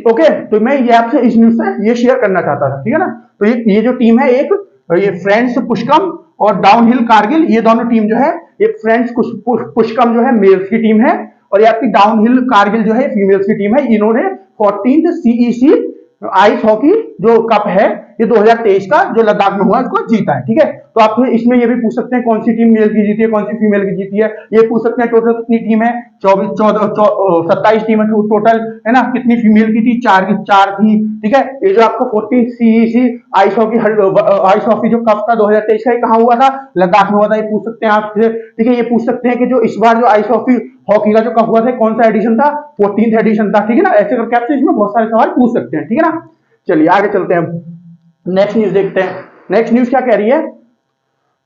ओके, तो मैं ये आपसे इस न्यूज से ये शेयर करना चाहता था, ठीक है ना। तो ये जो टीम है, एक ये फ्रेंड्स पुष्कम और डाउनहिल कारगिल, ये दोनों टीम जो है, ये फ्रेंड्स पुष्कम जो है मेल्स की टीम है, और ये आपकी डाउनहिल कारगिल जो है फीमेल्स की टीम है। इन्होंने 14th सीईसी आइस हॉकी जो कप है ये 2023 का जो लद्दाख में हुआ इसको जीता है, ठीक है। तो आप इसमें ये भी पूछ सकते हैं कौन सी टीम मेल की जीती है, कौन सी फीमेल की जीती है, ये पूछ सकते हैं टोटल कितनी टीम है, 27 टीम है टोटल, है ना, कितनी फीमेल की थी, 4 थी, ठीक है। ये जो आपको 14 सीईसी आइस हॉकी जो कप था 2023 का, कहाँ हुआ था? लद्दाख में हुआ था, ये पूछ सकते हैं आपसे, ठीक है। ये पूछ सकते हैं कि जो इस बार जो आइस हॉकी का जो कप हुआ था कौन सा एडिशन था? 14th एडिशन था, ठीक है ना। ऐसे करके आपसे इसमें बहुत सारे सवाल पूछ सकते हैं, ठीक है ना। चलिए आगे चलते हैं, नेक्स्ट न्यूज देखते हैं। नेक्स्ट न्यूज क्या कह रही है,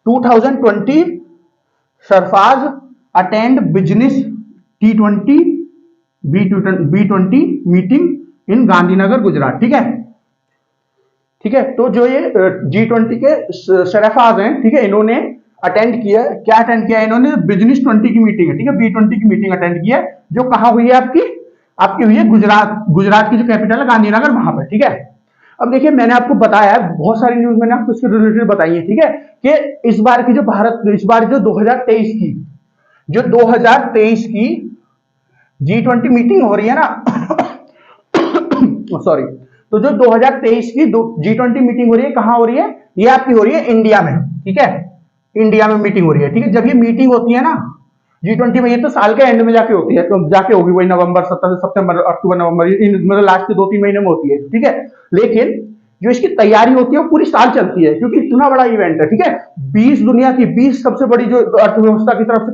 2020 Sarfaraz attend business T20 B20 meeting in Gandhinagar Gujarat. ठीक है, ठीक है। तो जो ये G20 के सरफराज हैं, ठीक है, इन्होंने अटेंड किया, क्या अटेंड किया इन्होंने, बिजनेस 20 की मीटिंग है, ठीक है, B20 की मीटिंग अटेंड किया, जो कहां हुई है आपकी हुई है गुजरात की जो कैपिटल है गांधीनगर, वहां पर। ठीक है, अब देखिए मैंने आपको बताया है, बहुत सारी न्यूज मैंने आपको इसके रिलेटेड बताई है, ठीक है, कि इस बार जो 2023 की G20 मीटिंग हो रही है ना सॉरी, तो जो 2023 की G20 मीटिंग हो रही है, कहां हो रही है, ये आपकी हो रही है इंडिया में। ठीक है, इंडिया में मीटिंग हो रही है। ठीक है, जब ये मीटिंग होती है ना G20 में, ये तो साल के एंड में जाके होती है, तो जाके होगी वही नवंबर, सितंबर, अक्टूबर, नवंबर, मतलब लास्ट के 2-3 महीने में होती है। ठीक है, लेकिन जो इसकी तैयारी होती है वो पूरी साल चलती है, क्योंकि इतना बड़ा इवेंट है। ठीक है, 20 दुनिया की 20 सबसे बड़ी जो अर्थव्यवस्था की तरफ से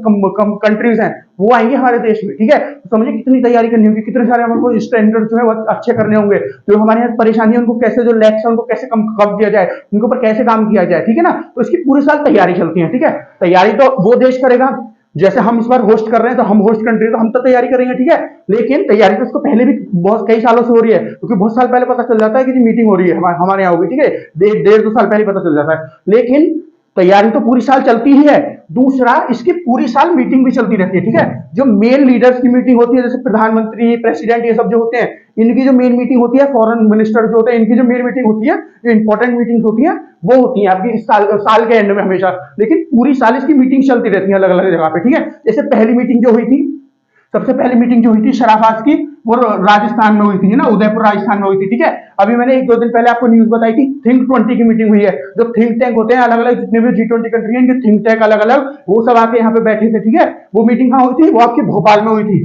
कंट्रीज हैं वो आएंगे हमारे देश में। ठीक है, तो समझिए कितनी तैयारी करनी होगी, कितने सारे हमको स्टैंडर्ड जो है वो अच्छे करने होंगे, जो हमारे यहाँ परेशानी है उनको कैसे, जो लैक्स है उनको कैसे कम किया जाए, उनके ऊपर कैसे काम किया जाए। ठीक है ना, तो इसकी पूरे साल तैयारी चलती है। ठीक है, तैयारी तो वो देश करेगा, जैसे हम इस बार होस्ट कर रहे हैं, तो हम होस्ट कंट्री, तो हम तो तैयारी करेंगे। ठीक है, लेकिन तैयारी तो उसको पहले भी बहुत कई सालों से हो रही है, क्योंकि बहुत साल पहले पता चल जाता है कि मीटिंग हो रही है हमारे यहाँ होगी। ठीक है, 1.5-2 साल पहले पता चल जाता है, लेकिन तैयारी तो पूरी साल चलती ही है। दूसरा, इसकी पूरी साल मीटिंग भी चलती रहती है। ठीक है, जो मेन लीडर्स की मीटिंग होती है, जैसे प्रधानमंत्री, प्रेसिडेंट, ये सब जो होते हैं, इनकी जो मेन मीटिंग होती है, फॉरेन मिनिस्टर जो होते हैं, इनकी जो मेन मीटिंग होती है, जो इंपॉर्टेंट मीटिंग होती है, वो होती है आपकी साल के एंड में हमेशा। लेकिन पूरी साल इसकी मीटिंग चलती रहती है अलग अलग जगह पे। ठीक है, जैसे पहली मीटिंग जो हुई थी, सबसे पहली मीटिंग जो हुई थी शराफात की, वो राजस्थान में हुई थी ना, उदयपुर राजस्थान में हुई थी। ठीक है, अभी मैंने 1-2 दिन पहले आपको न्यूज बताई थी, थिंक 20 की मीटिंग हुई है। जो थिंक टैंक होते हैं अलग अलग, जितने भी G20 कंट्री हैं, इनके थिंक टैंक अलग अलग, वो सब आके यहाँ पे बैठे थे। ठीक है, वो मीटिंग कहाँ हुई थी, वो आपकी भोपाल में हुई थी,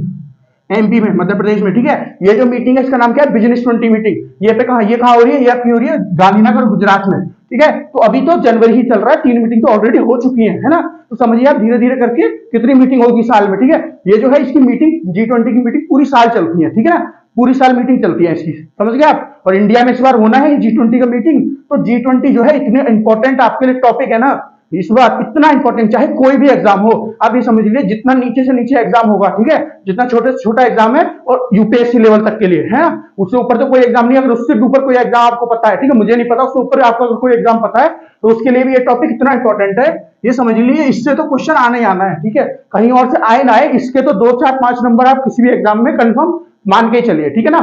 MP में, मध्य प्रदेश में। ठीक है, ये जो मीटिंग है इसका नाम क्या है, बिजनेस 20 मीटिंग। ये कहाँ हो रही है, ये आपकी हो रही है गांधीनगर गुजरात में। ठीक है, तो अभी तो जनवरी ही चल रहा है, 3 मीटिंग तो ऑलरेडी हो चुकी है ना, तो समझिए आप धीरे धीरे करके कितनी मीटिंग होगी साल में। ठीक है, ये जो है इसकी मीटिंग G20 की मीटिंग पूरी साल चलती है। ठीक है ना, पूरी साल मीटिंग चलती है इसकी, समझ गए आप। और इंडिया में इस बार होना है G20 का मीटिंग, तो G20 जो है इतने इंपॉर्टेंट आपके लिए टॉपिक है ना, इस बार इतना इंपॉर्टेंट, चाहे कोई भी एग्जाम हो, आप ये समझ लीजिए जितना नीचे से नीचे एग्जाम होगा, ठीक है, जितना छोटे से छोटा एग्जाम है, और UPSC लेवल तक के लिए है, उससे ऊपर तो कोई एग्जाम नहीं। अगर उससे ऊपर कोई एग्जाम आपको पता है, ठीक है, मुझे नहीं पता, उससे ऊपर आपको कोई एग्जाम पता है, तो उसके लिए भी ये टॉपिक इतना इंपॉर्टेंट है, ये समझ लीजिए इससे तो क्वेश्चन आना ही आना है। ठीक है, कहीं और से आए ना आए, इसके तो 2, 4, 5 नंबर आप किसी भी एग्जाम में कंफर्म मान के चलिए। ठीक है ना,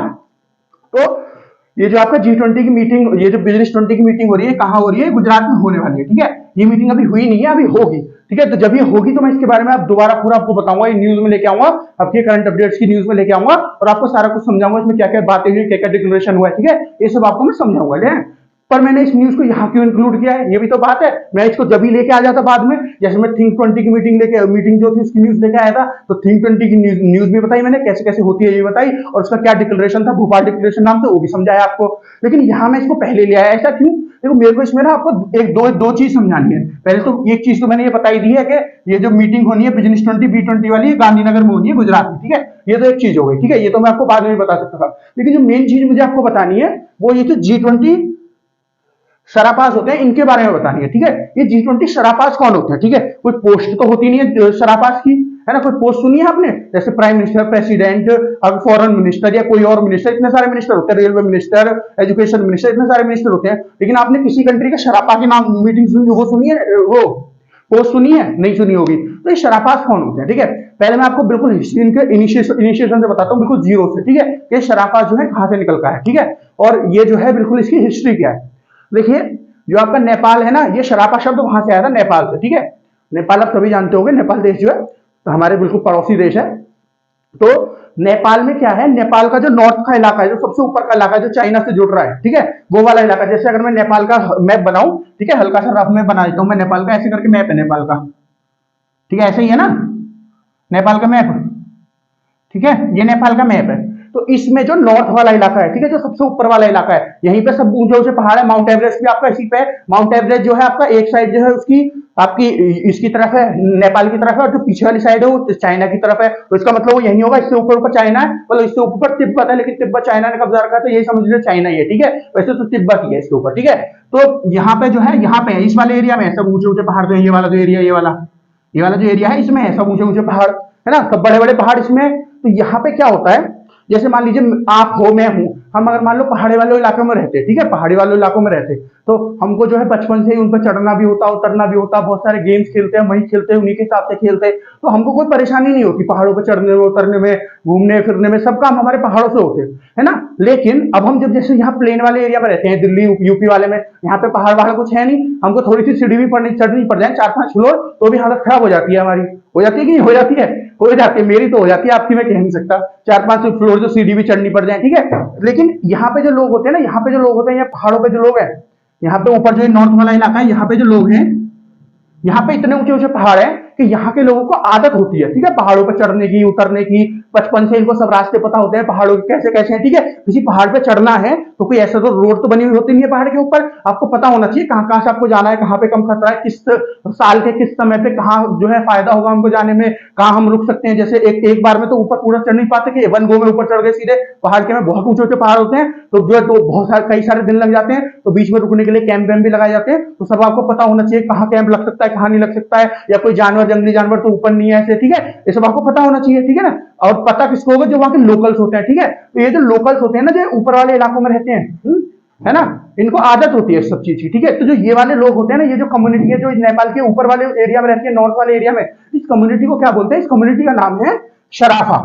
तो ये जो आपका G20 की मीटिंग, ये जो बिजनेस 20 की मीटिंग हो रही है, कहां हो रही है, गुजरात में होने वाली है। ठीक है, ये मीटिंग अभी हुई नहीं है, अभी होगी। ठीक है, तो जब ये होगी तो मैं इसके बारे में आप दोबारा पूरा आपको बताऊंगा, ये न्यूज में लेके आऊंगा, आपके करंट अपडेट्स की न्यूज में लेके आऊंगा, और आपको सारा कुछ समझाऊंगा, इसमें क्या क्या बातें हुई, क्या क्या डिक्लेरेशन हुआ है। ठीक है, ये सब आपको मैं समझाऊंगा। पर मैंने इस न्यूज को यहाँ क्यों इंक्लूड किया है, ये भी तो बात है। मैं इसको जब ही लेके आ जाता बाद में, जैसे मैं थिंक 20 की मीटिंग जो थी उसकी न्यूज लेके आया था, तो थिंक 20 की न्यूज भी बताई मैंने, कैसे कैसे होती है ये बताई, और उसका क्या डिक्लेरेशन था, भोपाल डिक्लेरेशन नाम से, वो भी समझाया आपको। लेकिन यहाँ मैं इसको पहले ले आया, ऐसा क्यों, देखो मेरे को इसमें ना आपको दो चीज समझानी है। पहले तो एक चीज तो मैंने ये बताई दी है कि ये जो मीटिंग होनी है बिजनेस 20 B20 वाली, गांधीनगर में होनी है, गुजरात में। ठीक है, ये तो एक चीज हो गई। ठीक है, ये तो मैं आपको बाद में भी बता सकता था, लेकिन जो मेन चीज मुझे आपको बतानी है वो ये जो G20 शरापास होते हैं, इनके बारे में बतानी है। ठीक है, ये G20 शरापास कौन होते हैं, ठीक है, कोई पोस्ट तो होती नहीं है शरापास की, है ना, कोई पोस्ट सुनी है आपने, जैसे प्राइम मिनिस्टर, प्रेसिडेंट, अब फॉरेन मिनिस्टर या कोई और मिनिस्टर, इतने सारे मिनिस्टर होते हैं, रेलवे मिनिस्टर, एजुकेशन मिनिस्टर, इतने सारे मिनिस्टर होते हैं, लेकिन आपने किसी कंट्री का शरापा के नाम मीटिंग सुनी, वो सुनी है, वो पोस्ट सुनी है, नहीं सुनी होगी। तो ये शरापास कौन होते हैं, ठीक है, पहले मैं आपको बिल्कुल हिस्ट्री इनके इनिशिएशन से बताता हूँ, बिल्कुल जीरो से। ठीक है, ये शरापास जो है कहां से निकल का है, ठीक है, और ये जो है बिल्कुल इसकी हिस्ट्री क्या है। देखिए, जो आपका नेपाल है ना, ये शरापा शब्द वहां से आया था, नेपाल से। ठीक है, नेपाल आप सभी जानते होंगे, नेपाल देश जो है तो हमारे बिल्कुल पड़ोसी देश है। तो नेपाल में क्या है, नेपाल का जो नॉर्थ का इलाका है, जो सबसे ऊपर का इलाका है, जो चाइना से जुड़ रहा है, ठीक है, वो वाला इलाका। जैसे अगर मैं नेपाल का मैप बनाऊं, ठीक है, हल्का सा रफ में बना देता हूं मैं नेपाल का, ऐसे करके मैप है नेपाल का, ठीक है, ऐसे ही है ना नेपाल का मैप, ठीक है, ये नेपाल का मैप है। तो इसमें जो नॉर्थ वाला इलाका है, ठीक है, जो सबसे ऊपर वाला इलाका है, यहीं पे सब ऊंचे ऊंचे पहाड़ है। माउंट एवरेस्ट भी आपका इसी पे है। माउंट एवरेस्ट जो है आपका एक साइड जो है उसकी आपकी इसकी तरफ है, नेपाल की तरफ है, और जो पीछे वाली साइड है वो चाइना की तरफ है। तो इसका मतलब वो यही होगा, इससे ऊपर ऊपर चाइना है, मतलब इससे ऊपर तिब्बत है, लेकिन तिब्बत चाइना ने कब्जा रखा है, तो यही समझ लीजिए चाइना ही है, ठीक है। वैसे तो तिब्बत ही है इसके ऊपर, ठीक है। तो यहाँ पे जो है, यहाँ पे इस वाले एरिया में सब ऊंचे ऊंचे पहाड़, तो ये वाला जो एरिया, ये वाला जो एरिया है, इसमें है सब ऊंचे ऊंचे पहाड़, है ना, सब बड़े बड़े पहाड़ इसमें। तो यहाँ पे क्या होता है, जैसे मान लीजिए आप हो, मैं हूं, हम अगर मान लो पहाड़ी वाले इलाकों में रहते, ठीक है, पहाड़ी वाले इलाकों में रहते, तो हमको जो है बचपन से ही उन पर चढ़ना भी होता, उतरना भी होता, बहुत सारे गेम्स खेलते हैं, वही खेलते हैं, उन्हीं के हिसाब से खेलते हैं, तो हमको कोई परेशानी नहीं होती पहाड़ों पर चढ़ने में, उतरने में, घूमने फिरने में, सब काम हमारे पहाड़ों से होते है ना। लेकिन अब हम जब जैसे यहाँ प्लेन वाले एरिया में रहते हैं, दिल्ली यूपी वाले में, यहाँ पे पहाड़ वहाड़ कुछ है नहीं, हमको थोड़ी सी सीढ़ी भी चढ़नी पड़ जाए 4-5 फ्लोर, तो भी हालत खराब हो जाती है हमारी। हो जाती है कि नहीं हो जाती है? हो जाती है, मेरी तो हो जाती है, आपकी मैं कह नहीं सकता। 4-5 फ्लोर जो सीढ़ी भी चढ़नी पड़ जाए, ठीक है। लेकिन यहाँ पे जो लोग होते हैं ना, यहाँ पे जो लोग होते हैं, यहाँ पहाड़ों पे जो लोग हैं, यहाँ पे ऊपर जो नॉर्थ वाला इलाका है, यहाँ पे जो लोग हैं, यहाँ पे इतने ऊंचे ऊंचे पहाड़ हैं कि यहाँ के लोगों को आदत होती है, ठीक है, पहाड़ों पर चढ़ने की, उतरने की। बचपन से इनको सब रास्ते पता होते हैं पहाड़ों के कैसे कैसे हैं, ठीक है। किसी पहाड़ पे चढ़ना है तो कोई ऐसा तो रोड तो बनी हुई होती नहीं है पहाड़ के ऊपर, आपको पता होना चाहिए कहाँ कहाँ से आपको जाना है, कहाँ पे कम खतरा है, किस साल के किस समय पे कहाँ जो है फायदा होगा हमको जाने में, कहाँ हम रुक सकते हैं। जैसे एक बार में तो ऊपर पूरा चढ़ नहीं पाते कि वन गो में ऊपर चढ़ गए सीधे, पहाड़ के में बहुत ऊंचे ऊंचे पहाड़ होते हैं, तो जो है तो बहुत सारे कई सारे दिन लग जाते हैं, तो बीच में रुकने के लिए कैंप वैम्प भी लगाए जाते हैं। तो सब आपको पता होना चाहिए कहाँ कैंप लग सकता है, कहाँ नहीं लग सकता है, या कोई जानवर, जंगली जानवर तो ऊपर नहीं है ऐसे, ठीक है, ये सब आपको पता होना चाहिए, ठीक है ना। और पता किसको होगा, जो वहां के लोकल्स होते हैं, ठीक है। तो ये जो लोकल्स होते हैं ना, जो ऊपर वाले इलाकों में रहते हैं, है ना, इनको आदत होती है सब चीज की, ठीक है। तो जो ये वाले लोग होते हैं ना, ये जो कम्युनिटी है जो नेपाल के ऊपर वाले एरिया में रहती है, नॉर्थ वाले एरिया में, इस कम्युनिटी को क्या बोलते हैं, इस कम्युनिटी का नाम है शराफा,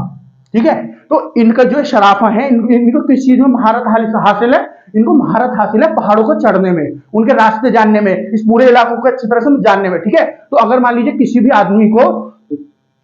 ठीक है। तो इनका जो शराफा है, इनको किस चीज में महारत हासिल है, इनको महारत हासिल है पहाड़ों को चढ़ने में, उनके रास्ते जानने में, इस पूरे इलाकों को अच्छी तरह से जानने में, ठीक है। तो अगर मान लीजिए किसी भी आदमी को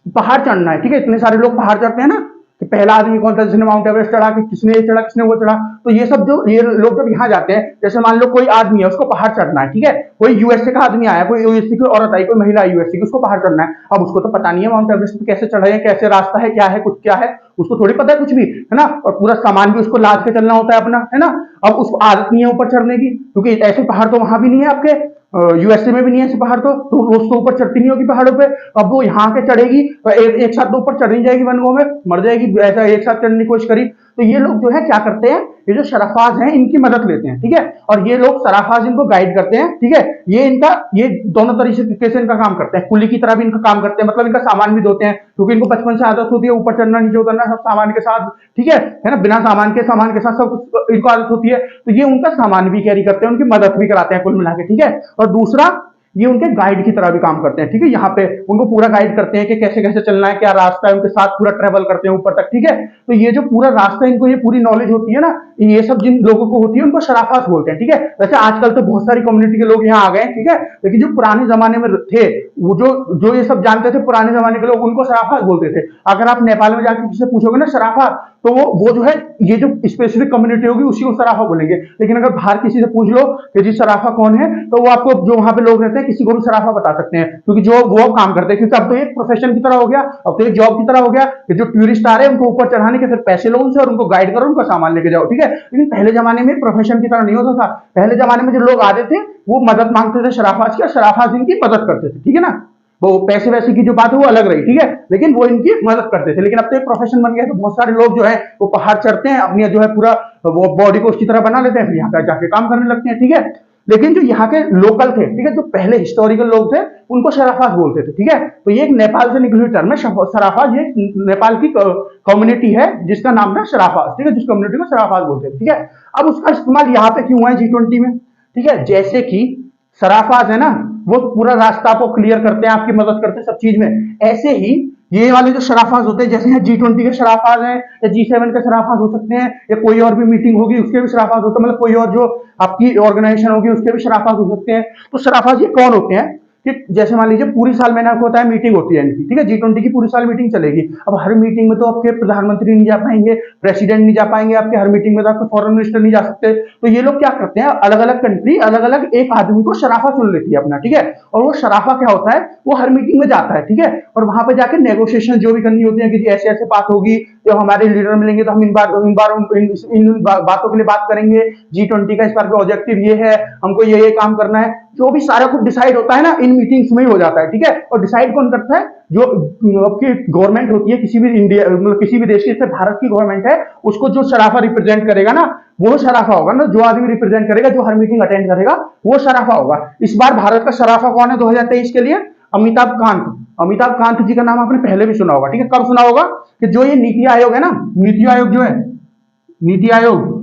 पहाड़ चढ़ना है, ठीक है, इतने सारे लोग पहाड़ चढ़ते हैं ना, कि पहला आदमी कौन था जिसने माउंट एवरेस्ट चढ़ा, कि किसने ये चढ़ा, किसने वो चढ़ा, तो ये सब जो ये लोग जब यहाँ जाते हैं, जैसे मान लो कोई आदमी है उसको पहाड़ चढ़ना है, ठीक है, कोई यूएसए का आदमी आया, कोई यूएसए की औरत आई, कोई महिला यूएसए की, उसको पहाड़ चढ़ना है। अब उसको तो पता नहीं है माउंट एवरेस्ट पे कैसे चढ़े, कैसे रास्ता है, क्या है, कुछ क्या है, उसको थोड़ी पता है कुछ भी, है ना। और पूरा सामान भी उसको लाद के चलना होता है अपना, है ना। अब उसको आदत नहीं है ऊपर चढ़ने की, क्योंकि ऐसे पहाड़ तो वहां भी नहीं है आपके, यूएसए में भी नहीं है ऐसे पहाड़, तो रोज तो ऊपर चढ़ती नहीं होगी पहाड़ों पे। अब वो यहाँ के चढ़ेगी तो एक साथ तो ऊपर चढ़ नहीं जाएगी, वन गो में मर जाएगी, ऐसा एक साथ चढ़ने की कोशिश करी। तो ये लोग जो है क्या करते हैं, ये जो शराफाज हैं इनकी मदद लेते हैं, ठीक है। और ये लोग शराफाज इनको गाइड करते हैं, ठीक है। ये दोनों तरीके से इनका काम करते हैं, कुली की तरह भी इनका काम करते हैं, मतलब इनका सामान भी धोते हैं, क्योंकि इनको बचपन से आदत होती है ऊपर चढ़ना नीचे उतरना सब सामान के साथ, ठीक है ना, बिना सामान के साथ सब कुछ इनको आदत होती है। तो ये उनका सामान भी कैरी करते हैं, उनकी मदद भी कराते हैं कुल मिला के, ठीक है। और दूसरा ये उनके गाइड की तरह भी काम करते हैं, ठीक है। यहाँ पे उनको पूरा गाइड करते हैं कि कैसे कैसे चलना है, क्या रास्ता है, उनके साथ पूरा ट्रेवल करते हैं ऊपर तक, ठीक है। तो ये जो पूरा रास्ता इनको ये पूरी नॉलेज होती है ना, ये सब जिन लोगों को होती है उनको शराफात बोलते हैं, ठीक है। वैसे आजकल तो बहुत सारी कम्युनिटी के लोग यहाँ आ गए, ठीक है, लेकिन जो पुराने जमाने में थे, वो जो ये सब जानते थे पुराने जमाने के लोग, उनको शराफात बोलते थे। अगर आप नेपाल में जाकर किसी से पूछोगे ना शराफा, तो वो जो है ये जो स्पेसिफिक कम्युनिटी होगी उसी को शराफा बोलेंगे। लेकिन अगर बाहर किसी से पूछ लो कि जी शराफा कौन है, तो वो आपको जो वहां पे लोग रहते हैं किसी को भी शराफा बता सकते हैं, क्योंकि जो वो काम करते हैं, क्योंकि अब तो एक प्रोफेशन की तरह हो गया, अब तो एक जॉब की तरह हो गया कि जो टूरिस्ट आ रहे हैं उनको ऊपर चढ़ाने के फिर पैसे लो उनसे और उनको गाइड करो, उनका सामान लेके जाओ, ठीक है। लेकिन पहले जमाने में प्रोफेशन की तरह नहीं होता था। पहले जमाने में जो लोग आते थे वो मदद मांगते थे शराफाज की, और शराफाज इनकी मदद करते थे, ठीक है ना। वो पैसे वैसे की जो बात है वो अलग रही, ठीक है, लेकिन वो इनकी मदद करते थे। लेकिन अब तो एक प्रोफेशन बन गया, तो बहुत सारे लोग जो है वो पहाड़ चढ़ते हैं, अपनी जो है पूरा वो बॉडी को उसकी तरह बना लेते हैं, फिर यहाँ पे जाके काम करने लगते हैं, ठीक है। लेकिन जो यहाँ के लोकल थे, ठीक है, जो पहले हिस्टोरिकल लोग थे उनको शराफाज बोलते थे, ठीक है। तो ये एक नेपाल से निकली हुई टर्म है शराफाज, ये नेपाल की कम्युनिटी है जिसका नाम था शराफाज, ठीक है, जिस कम्युनिटी को शराफाज बोलते थे, ठीक है। अब उसका इस्तेमाल यहाँ पे क्यों है G20 में, ठीक है। जैसे कि शराफाज है ना, वो पूरा रास्ता को क्लियर करते हैं, आपकी मदद करते हैं सब चीज में, ऐसे ही ये वाले जो शराफाज होते हैं, जैसे G20 के शराफाज हैं या G7 के शराफाज हो सकते हैं, या कोई और भी मीटिंग होगी उसके भी शराफाज होते हैं, मतलब कोई और जो आपकी ऑर्गेनाइजेशन होगी उसके भी शराफाज हो सकते हैं। तो शराफाज ये कौन होते हैं कि जैसे मान लीजिए पूरी साल मैंने आपको बताया मीटिंग होती है इनकी, ठीक है, G20 की पूरी साल मीटिंग चलेगी। अब हर मीटिंग में तो आपके प्रधानमंत्री नहीं जा पाएंगे, प्रेसिडेंट नहीं जा पाएंगे, आपके हर मीटिंग में तो आपके फॉरेन मिनिस्टर नहीं जा सकते। तो ये लोग क्या करते हैं, अलग अलग कंट्री अलग अलग एक आदमी को शराफा चुन लेती है अपना, ठीक है, और वो शराफा क्या होता है, वो हर मीटिंग में जाता है, ठीक है, और वहां पे जाके नेगोशिएशन जो भी करनी होती है कि ऐसे ऐसे बात होगी, जब हमारे लीडर मिलेंगे तो हम इन बातों के लिए बात करेंगे, G20 का इस बार का ऑब्जेक्टिव ये है, हमको ये काम करना है, जो भी सारा कुछ डिसाइड होता है ना इन मीटिंग्स में ही हो जाता है, ठीक है। और डिसाइड कौन करता है, जो आपकी गवर्नमेंट होती है किसी भी इंडिया मतलब किसी भी देश की, जैसे भारत की गवर्नमेंट है, उसको जो शराफा रिप्रेजेंट करेगा ना वो शराफा होगा ना, जो आदमी रिप्रेजेंट करेगा, जो हर मीटिंग अटेंड करेगा वो शराफा होगा। इस बार भारत का शराफा कौन है 2023 के लिए, अमिताभ कांत। अमिताभ कांत जी का नाम आपने पहले भी सुना होगा, ठीक है, कब सुना होगा कि जो ये नीति आयोग है ना, नीति आयोग जो है, नीति आयोग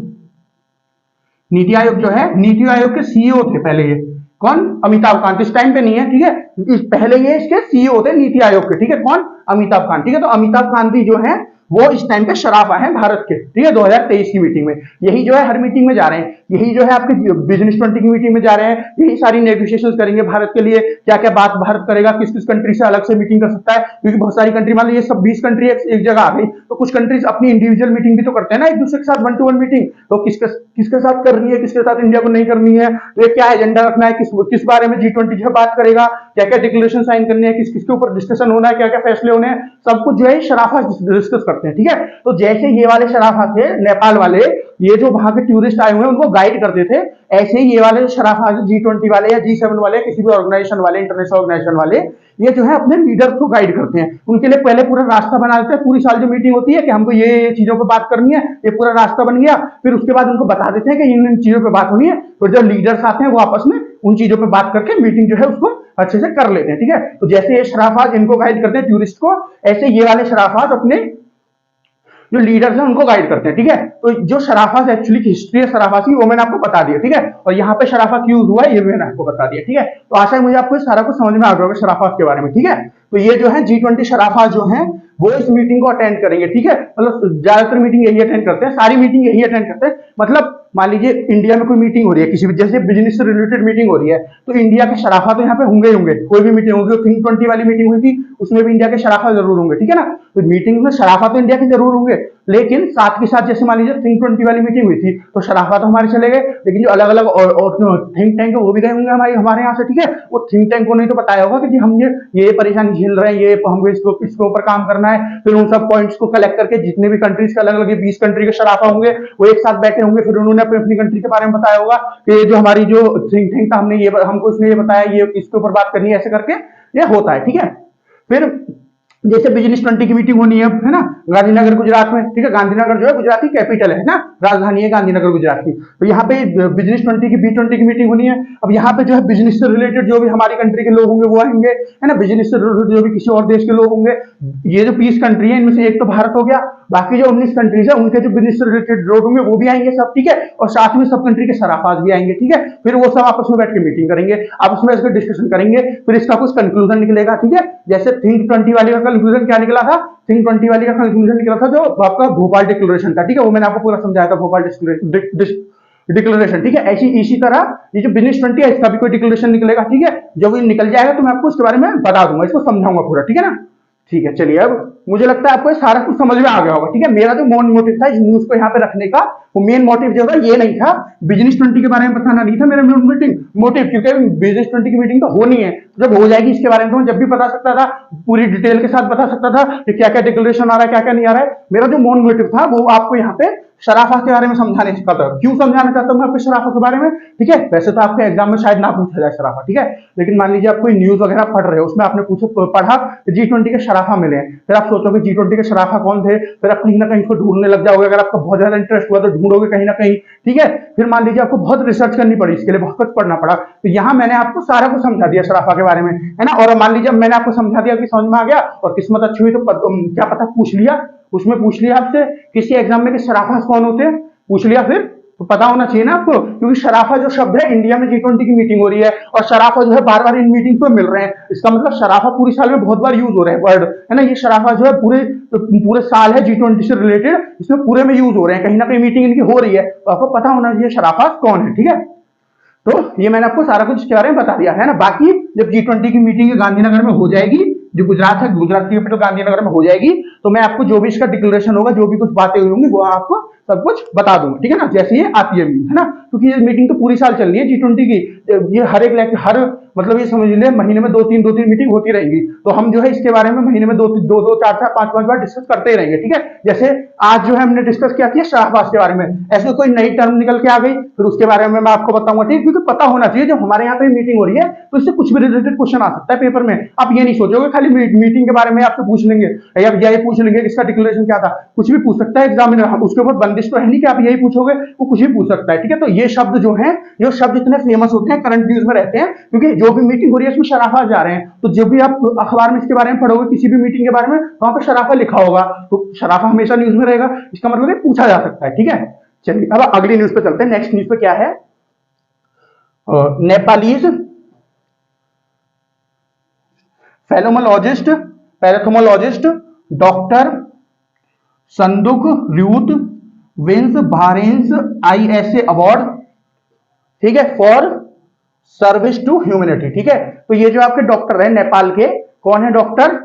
जो है, नीति आयोग के सीईओ थे पहले ये, कौन, अमिताभ कांत। इस टाइम पे नहीं है, ठीक है, पहले ये इसके सीईओ थे नीति आयोग के, ठीक है, कौन, अमिताभ कांत, ठीक है। तो अमिताभ कांत जी जो है वो इस टाइम पे शराफा है भारत के, ठीक है, 2023 की मीटिंग में। यही जो है हर मीटिंग में जा रहे हैं, यही जो है आपके बिजनेस 20 की मीटिंग में जा रहे हैं, यही सारी नेगोशिएशंस करेंगे भारत के लिए, क्या क्या बात भारत करेगा, किस किस कंट्री से अलग से मीटिंग कर सकता है, क्योंकि बहुत सारी कंट्री, मान लो ये सब 20 कंट्री एक जगह आ गई, तो कुछ कंट्रीज अपनी इंडिविजुअल मीटिंग भी तो करते हैं ना एक दूसरे के साथ, 1-to-1 मीटिंग, तो किसके साथ करनी है, किसके साथ इंडिया को नहीं करनी है, तो ये क्या एजेंडा रखना है, किस बारे में G20 जो बात करेगा, क्या क्या डिक्लेरेशन साइन करनी है, किसके ऊपर डिस्कशन होना है, क्या क्या फैसले होने हैं, सब कुछ जो है शराफा डिस्कस करते हैं, ठीक है। तो जैसे ये वाले शराफा थे नेपाल वाले, ये जो वहां के टूरिस्ट आए हुए हैं उनको गाइड करते थे, ऐसे ही ये वाले शराफा G20 वाले या G7 वाले, किसी भी ऑर्गेनाइजेशन वाले, इंटरनेशनल ऑर्गेनाइजेशन वाले, ये जो है अपने लीडर को गाइड करते हैं, उनके लिए पहले पूरा रास्ता बना देते हैं। पूरी साल जो मीटिंग होती है कि हमको ये चीजों पर बात करनी है, ये पूरा रास्ता बन गया, फिर उसके बाद उनको बता देते हैं कि इन चीजों पर बात होनी है, फिर जब लीडर्स आते हैं वो आपस में उन चीजों पर बात करके मीटिंग जो है उसको अच्छे से कर लेते हैं, ठीक है। तो जैसे ये शराफात इनको गाइड करते हैं टूरिस्ट को, ऐसे ये वाले शराफात अपने जो लीडर्स हैं उनको गाइड करते हैं, ठीक है। तो जो शराफा एक्चुअली की हिस्ट्री है शराफा की, वो मैंने आपको बता दिया, ठीक है, और यहाँ पे शराफा क्यों हुआ है ये भी मैंने आपको बता दिया, ठीक है। तो आशा है मुझे आपको सारा कुछ समझ में आ गया होगा शराफा के बारे में, ठीक है। तो ये जो है G20 शराफा जो है वो इस मीटिंग को अटेंड करेंगे, ठीक है, मतलब ज्यादातर मीटिंग यही अटेंड करते हैं, सारी मीटिंग यही अटेंड करते हैं। मतलब मान लीजिए इंडिया में कोई मीटिंग हो रही है, किसी भी जैसे बिजनेस से रिलेटेड मीटिंग हो रही है, तो इंडिया के शराफा तो यहाँ पे होंगे ही होंगे, कोई भी मीटिंग होगी, थिंक 20 वाली मीटिंग हुई थी उसमें भी इंडिया के शराफा जरूर होंगे, ठीक है ना। तो मीटिंग में शराफा तो इंडिया के जरूर होंगे, लेकिन साथ के साथ जैसे मान लीजिए थिंक 20 वाली मीटिंग हुई थी तो शराफा तो हमारे चले गए, लेकिन जो अलग अलग और थिंक टैंक है वो भी गए होंगे हमारे यहाँ से, ठीक है। वो थिंक टैंक को नहीं तो बताया होगा कि जी हम ये परेशानी झेल रहे हैं, ये हमको इसके ऊपर काम करना है, फिर उन सब पॉइंट्स को कलेक्ट करके जितने भी कंट्रीज के अलग अलग 20 कंट्री के शराफा होंगे वो एक साथ बैठे होंगे, फिर उन्होंने अपनी कंट्री के बारे में बताया होगा कि ये जो हमारी जो थिंक टैंक था हमको इसने ये बताया, ये इसके ऊपर बात करनी है, ऐसे करके ये होता है, ठीक है। फिर जैसे बिजनेस 20 की मीटिंग होनी है ना गांधीनगर गुजरात में, ठीक है, गांधीनगर जो है गुजरात की कैपिटल है ना, राजधानी है गांधीनगर गुजरात की। तो यहाँ पे बिजनेस 20 की B20 की मीटिंग होनी है। अब यहाँ पे जो है बिजनेस से रिलेटेड जो भी हमारी कंट्री के लोग होंगे वो आएंगे, है ना, बिजनेस से रिलेटेड जो भी किसी और देश के लोग होंगे। ये जो 20 कंट्री है इनमें से एक तो भारत हो गया, बाकी जो 19 कंट्रीज है उनके जो बिजनेस से रिलेटेड लोग होंगे वो भी आएंगे सब, ठीक है, और साथ में सब कंट्री के शराफात भी आएंगे, ठीक है। फिर वो सब आपस में बैठ के मीटिंग करेंगे, आपस में इसका डिस्कशन करेंगे, फिर इसका कुछ कंक्लूजन निकलेगा, ठीक है। जैसे थिंक 20 वाली का कंक्लूजन क्या निकला था, थिंक 20 वाली का कंक्लूजन निकला था जो आपका भोपाल डिक्लेरेशन था, ठीक है, वो मैंने आपको पूरा समझाया था, भोपाल डिक्लेरेशन, ठीक है। ऐसी इसी तरह ये जो बिजनेस 20 है इसका भी कोई डिक्लेरेशन निकलेगा, ठीक है। जब ये निकल जाएगा तो मैं आपको इसके बारे में बता दूंगा, इसको समझाऊंगा पूरा, ठीक है ना। ठीक है, चलिए अब मुझे लगता है आपको सारा कुछ समझ में आ गया होगा, ठीक है। मेरा जो मेन मोटिव था इस न्यूज को यहाँ पे रखने का, वो मेन मोटिव जो है ये नहीं था, बिजनेस 20 के बारे में बताना नहीं था मेरा मोटिव, क्योंकि बिजनेस 20 की मीटिंग तो होनी है, जब हो जाएगी इसके बारे में तो मैं जब भी बता सकता था, पूरी डिटेल के साथ बता सकता था कि क्या क्या डिक्लेरेशन आ रहा है, क्या क्या नहीं आ रहा है। मेरा जो मेन मोटिव था वो आपको यहाँ पे शराफा के बारे में समझाने का था। क्यों समझाना चाहता हूँ मैं आपको शराफा के बारे में, ठीक है। वैसे तो आपके एग्जाम में शायद ना पूछा जाए शराफा, ठीक है, लेकिन मान लीजिए आप कोई न्यूज वगैरह पढ़ रहे हो, उसमें आपने पढ़ा G20 के शराफा मिले, फिर आप सोचोगे G20 के शराफा कौन थे, फिर आप कहीं ना कहीं इसको ढूंढने लग जाओगे, अगर आपका बहुत ज्यादा इंटरेस्ट हुआ तो ढूंढोगे कहीं ना कहीं, ठीक है। फिर मान लीजिए आपको बहुत रिसर्च करनी पड़ी, इसके लिए बहुत कुछ पढ़ना पड़ा, तो यहाँ मैंने आपको सारा कुछ समझा दिया शराफा के बारे में, है ना। और मान लीजिए मैंने आपको समझा दिया कि समझ में आ गया और किस्मत अच्छी हुई तो क्या पता पूछ लिया, उसमें पूछ लिया आपसे किसी एग्जाम में कि शराफा कौन होते हैं, पूछ लिया, फिर तो पता होना चाहिए ना आपको, क्योंकि शराफा जो शब्द है इंडिया में G20 की मीटिंग हो रही है और शराफा जो है बार बार इन मीटिंग पे मिल रहे हैं, इसका मतलब शराफा पूरी साल में बहुत बार यूज हो रहे हैं वर्ड, है ना। ये शराफा जो है पूरे साल है G20 से रिलेटेड, इसमें पूरे में यूज हो रहे हैं, कहीं ना कहीं मीटिंग इनकी हो रही है, तो आपको पता होना चाहिए शराफा कौन है, ठीक है। तो ये मैंने आपको सारा कुछ इसके बारे में बता दिया है ना। बाकी जब G20 की मीटिंग गांधीनगर में हो जाएगी, जो गुजरात है, गुजरात की कैपिटल गांधीनगर में हो जाएगी, तो मैं आपको जो भी इसका डिक्लेरेशन होगा, जो भी कुछ बातें हुई होंगी, वो आपको सब कुछ बता दूंगा, ठीक है ना, जैसे ये आती है ना। क्योंकि ये मीटिंग तो पूरी साल चल रही है G20 की, ये हर मतलब ये समझ लीजिए महीने में दो तीन मीटिंग होती रहेंगी। तो हम जो है इसके बारे में महीने में दो चार पांच बार डिस्कस करते ही रहेंगे, ठीक है। जैसे आज जो है हमने डिस्कस किया कि शराफत के बारे में, ऐसे कोई नई टर्म निकल के आ गई फिर उसके बारे में मैं आपको बताऊंगा, ठीक। क्योंकि पता होना चाहिए, जब हमारे यहाँ पे मीटिंग हो रही है तो इससे कुछ भी रिलेटेड क्वेश्चन आ सकता है पेपर में। आप ये नहीं सोचोगे खाली मीटिंग के बारे में आपसे पूछ लेंगे या ये पूछ लेंगे इसका डिक्लेरेशन क्या था, कुछ भी पूछ सकता है एग्जामिनर। उसके ऊपर बंदिश तो है नहीं कि आप यही पूछोगे, वो कुछ भी पूछ सकता है, ठीक है। तो ये शब्द जो है, ये शब्द इतने फेमस होते हैं, करंट न्यूज में रहते हैं, क्योंकि जो भी मीटिंग हो रही है उसमें शराफा जा रहे हैं। तो जब भी आप अखबार में इसके बारे में पढ़ोगे, किसी भी मीटिंग के बारे में, वहां पर शराफा लिखा होगा, तो शराफा हमेशा न्यूज में रहेगा, इसका मतलब है पूछा जा सकता है, ठीक है। चलिए अब अगली न्यूज पे चलते हैं। नेक्स्ट न्यूज पे क्या है, Nepalese ophthalmologist doctor Sanduk Ruit wins भारेंस ISA अवार्ड, ठीक है, फॉर सर्विस टू ह्यूमैनिटी, ठीक है। तो ये जो आपके डॉक्टर है नेपाल के, कौन है, डॉक्टर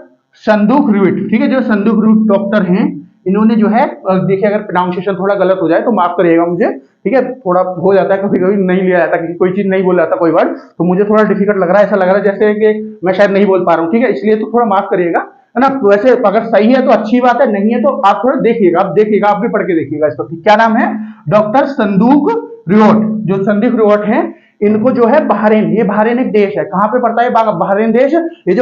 संदुक र्यूत, ठीक है। जो संदुक र्यूत डॉक्टर हैं, इन्होंने जो है, देखिए अगर प्रोनाउंसिएशन थोड़ा गलत हो जाए तो माफ करिएगा मुझे, ठीक है। थोड़ा हो जाता है, कभी कभी नहीं लिया जाता, कोई चीज नहीं बोल जाता, कोई वर्ड, तो मुझे थोड़ा डिफिकल्ट लग रहा है, ऐसा लग रहा है जैसे कि मैं शायद नहीं बोल पा रहा हूँ, ठीक है। इसलिए तो थोड़ा माफ करिएगा, है ना। वैसे अगर सही है तो अच्छी बात है, नहीं है तो आप थोड़ा देखिएगा, आप भी पढ़ के देखिएगा इसको। क्या नाम है, डॉक्टर संदूक रियोट। जो संदीप रियोट है, इनको जो है बहरीन, ये बहरीन एक देश है, कहां पे पड़ता है बहरीन देश, ये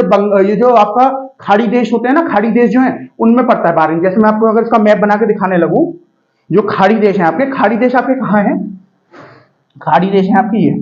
जो आपका खाड़ी देश होते हैं ना, खाड़ी देश जो है उनमें पड़ता है बहरीन। जैसे मैं आपको अगर इसका मैप बना के दिखाने लगूं, जो खाड़ी देश है आपके, खाड़ी देश आपके कहां है, खाड़ी देश है आपकी ये,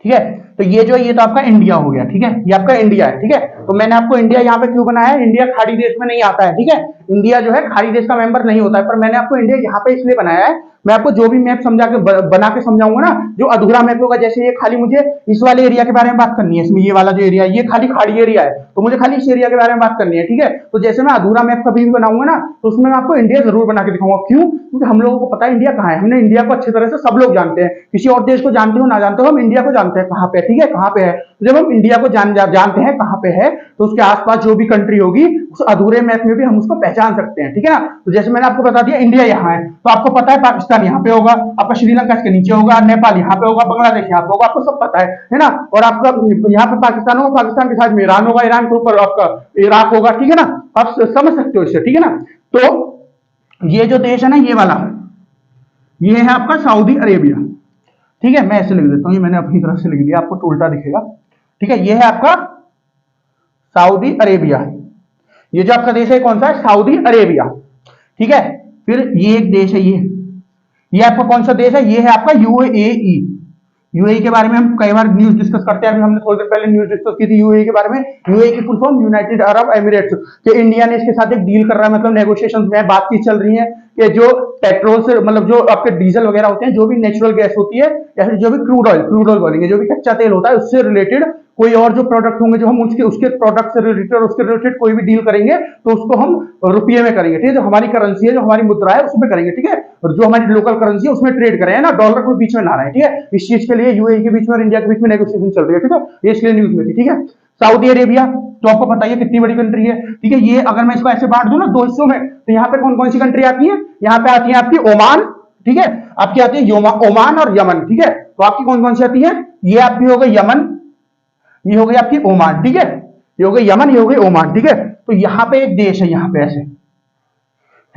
ठीक है। तो ये जो है, ये तो आपका इंडिया हो गया, ठीक है, ये आपका इंडिया है, ठीक है। तो मैंने आपको इंडिया यहाँ पे क्यों बनाया है, इंडिया खाड़ी देश में नहीं आता है, ठीक है। इंडिया जो है खाड़ी देश का मेंबर नहीं होता है, पर मैंने आपको इंडिया यहाँ पे इसलिए बनाया है, मैं आपको जो भी मैप समझा के बना के समझाऊंगा ना, जो अधूरा मैप होगा, जैसे ये खाली मुझे इस वाले एरिया के बारे में बात करनी है, इसमें ये वाला जो एरिया है ये खाली खाड़ी एरिया है, तो मुझे खाली इस एरिया के बारे में बात करनी है, ठीक है। तो जैसे मैं अधूरा मैप कभी भी बनाऊंगा ना, तो उसमें मैं आपको इंडिया जरूर बना के दिखाऊंगा। क्यों, क्योंकि हम लोगों को पता है इंडिया कहाँ है, हमने इंडिया को अच्छी तरह से सब लोग जानते हैं, किसी और देश को जानते हो ना जानते हो, हम इंडिया को जानते हैं कहाँ पे, ठीक है, कहाँ पे है। जब हम इंडिया को जानते हैं कहाँ पे है, तो उसके आसपास जो भी कंट्री होगी, उस अधूरे मैप में भी हम उसको पहचान सकते हैं, ठीक है ना। तो जैसे मैंने आपको बता दिया इंडिया यहाँ है, तो आपको पता है पाकिस्तान यहाँ पे होगा, आपका श्रीलंका इसके नीचे होगा, नेपाल यहाँ पे होगा, बांग्लादेश यहाँ पे होगा, आपको सब पता है ना। और आपका यहाँ पे पाकिस्तान होगा, पाकिस्तान के साथ में ईरान होगा, ईरान के ऊपर आपका इराक होगा, ठीक है ना। आप समझ सकते हो इससे, ठीक है ना। तो ये जो देश है ना, ये वाला, ये है आपका सऊदी अरेबिया, ठीक है। मैं ऐसे लिख देता हूँ, ये मैंने अपनी तरफ से लिख दिया, आपको उल्टा दिखेगा, ठीक है। ये है आपका सऊदी अरेबिया, ये जो आपका देश है कौन सा है, सऊदी अरेबिया, ठीक है। फिर ये एक देश है, ये आपका कौन सा देश है, ये है आपका यूएई। यूएई के बारे में हम कई बार न्यूज डिस्कस करते हैं, अभी हमने थोड़ी देर पहले न्यूज डिस्कस की थी यूएई के बारे में। यूएई की full form United Arab Emirates, कि इंडिया ने इसके साथ एक डील कर रहा है, मतलब नेगोशिएशंस में बातचीत चल रही है कि जो पेट्रोल से, मतलब जो आपके डीजल वगैरह होते हैं, जो भी नेचुरल गैस होती है, या फिर जो भी क्रूड ऑयल बोलेंगे, जो भी कच्चा तेल होता है, उससे रिलेटेड कोई और जो प्रोडक्ट होंगे, जो हम उसके प्रोडक्ट से रिलेटेड और उसके रिलेटेड कोई भी डील करेंगे, तो उसको हम रुपये में करेंगे, ठीक है। जो हमारी करेंसी है, जो हमारी मुद्रा है, उसमें करेंगे, ठीक है। और जो हमारी लोकल करेंसी है उसमें ट्रेड करें ना, डॉलर को बीच में ना रहे, ठीक है। इस चीज के लिए यूएई के बीच में और इंडिया के बीच में नेगोशिएशन चल रही है, ठीक है। ये इसलिए न्यूज में थी, ठीक है। सऊदी अरेबिया तो आपको पता है कितनी बड़ी कंट्री है, ठीक है। ये अगर मैं इसको ऐसे बांट दूं ना दो हिस्सों में, तो यहाँ पे कौन कौन सी कंट्री आती है, यहाँ पे आती है आपकी ओमान, ठीक है, आपकी आती है ओमान और यमन, ठीक है। तो आपकी कौन कौन सी आती है, ये आपकी हो गई यमन, ये हो गई आपकी ओमान, ठीक है, ये हो गई यमन, ये हो गई ओमान, ठीक है। तो यहाँ पे एक देश है, यहाँ पे ऐसे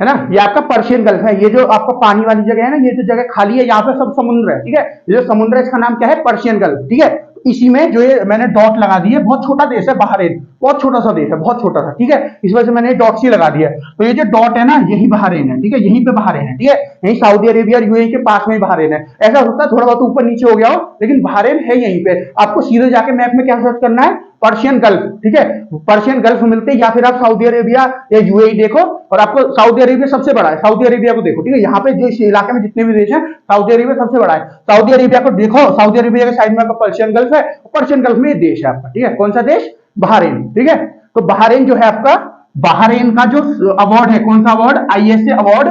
है ना, ये आपका पर्शियन गल्फ है। ये जो आपका पानी वाली जगह है ना, ये जो जगह खाली है, यहाँ पे सब समुद्र है, ठीक है। ये जो समुद्र है इसका नाम क्या है, पर्शियन गल्फ, ठीक है। इसी में जो ये मैंने डॉट लगा दी है, बहुत छोटा देश है बहरीन, बहुत छोटा सा देश है, बहुत छोटा सा, ठीक है। इस वजह से मैंने डॉट सी लगा दिया है। तो ये जो डॉट है ना, यही बहरीन है, ठीक है, यहीं पे बहरीन है, ठीक है, यही सऊदी अरेबिया और यूएई के पास में ही बहरीन है। ऐसा होता है थोड़ा बहुत ऊपर नीचे हो गया हो, लेकिन बहरीन है यहीं पे। आपको सीधे जाके मैप में क्या सर्च करना है, पर्शियन गल्फ, ठीक है, पर्शियन गल्फ मिलते हैं, या फिर आप सऊदी अरेबिया या यूएई देखो, और आपको सऊदी अरेबिया सबसे बड़ा है, सऊदी अरेबिया को देखो, ठीक है। यहाँ पे जो इस इलाके में जितने भी देश हैं, सऊदी अरेबिया सबसे बड़ा है। सऊदी अरेबिया को देखो, सऊदी अरेबिया के साइड में आपका पर्शियन गल्फ है, पर्शियन गल्फ में ये देश है आपका, ठीक है। कौन सा देश, बहरीन, ठीक है। तो बहरीन जो है आपका, बहरीन का जो अवार्ड है, कौन सा award, ISA award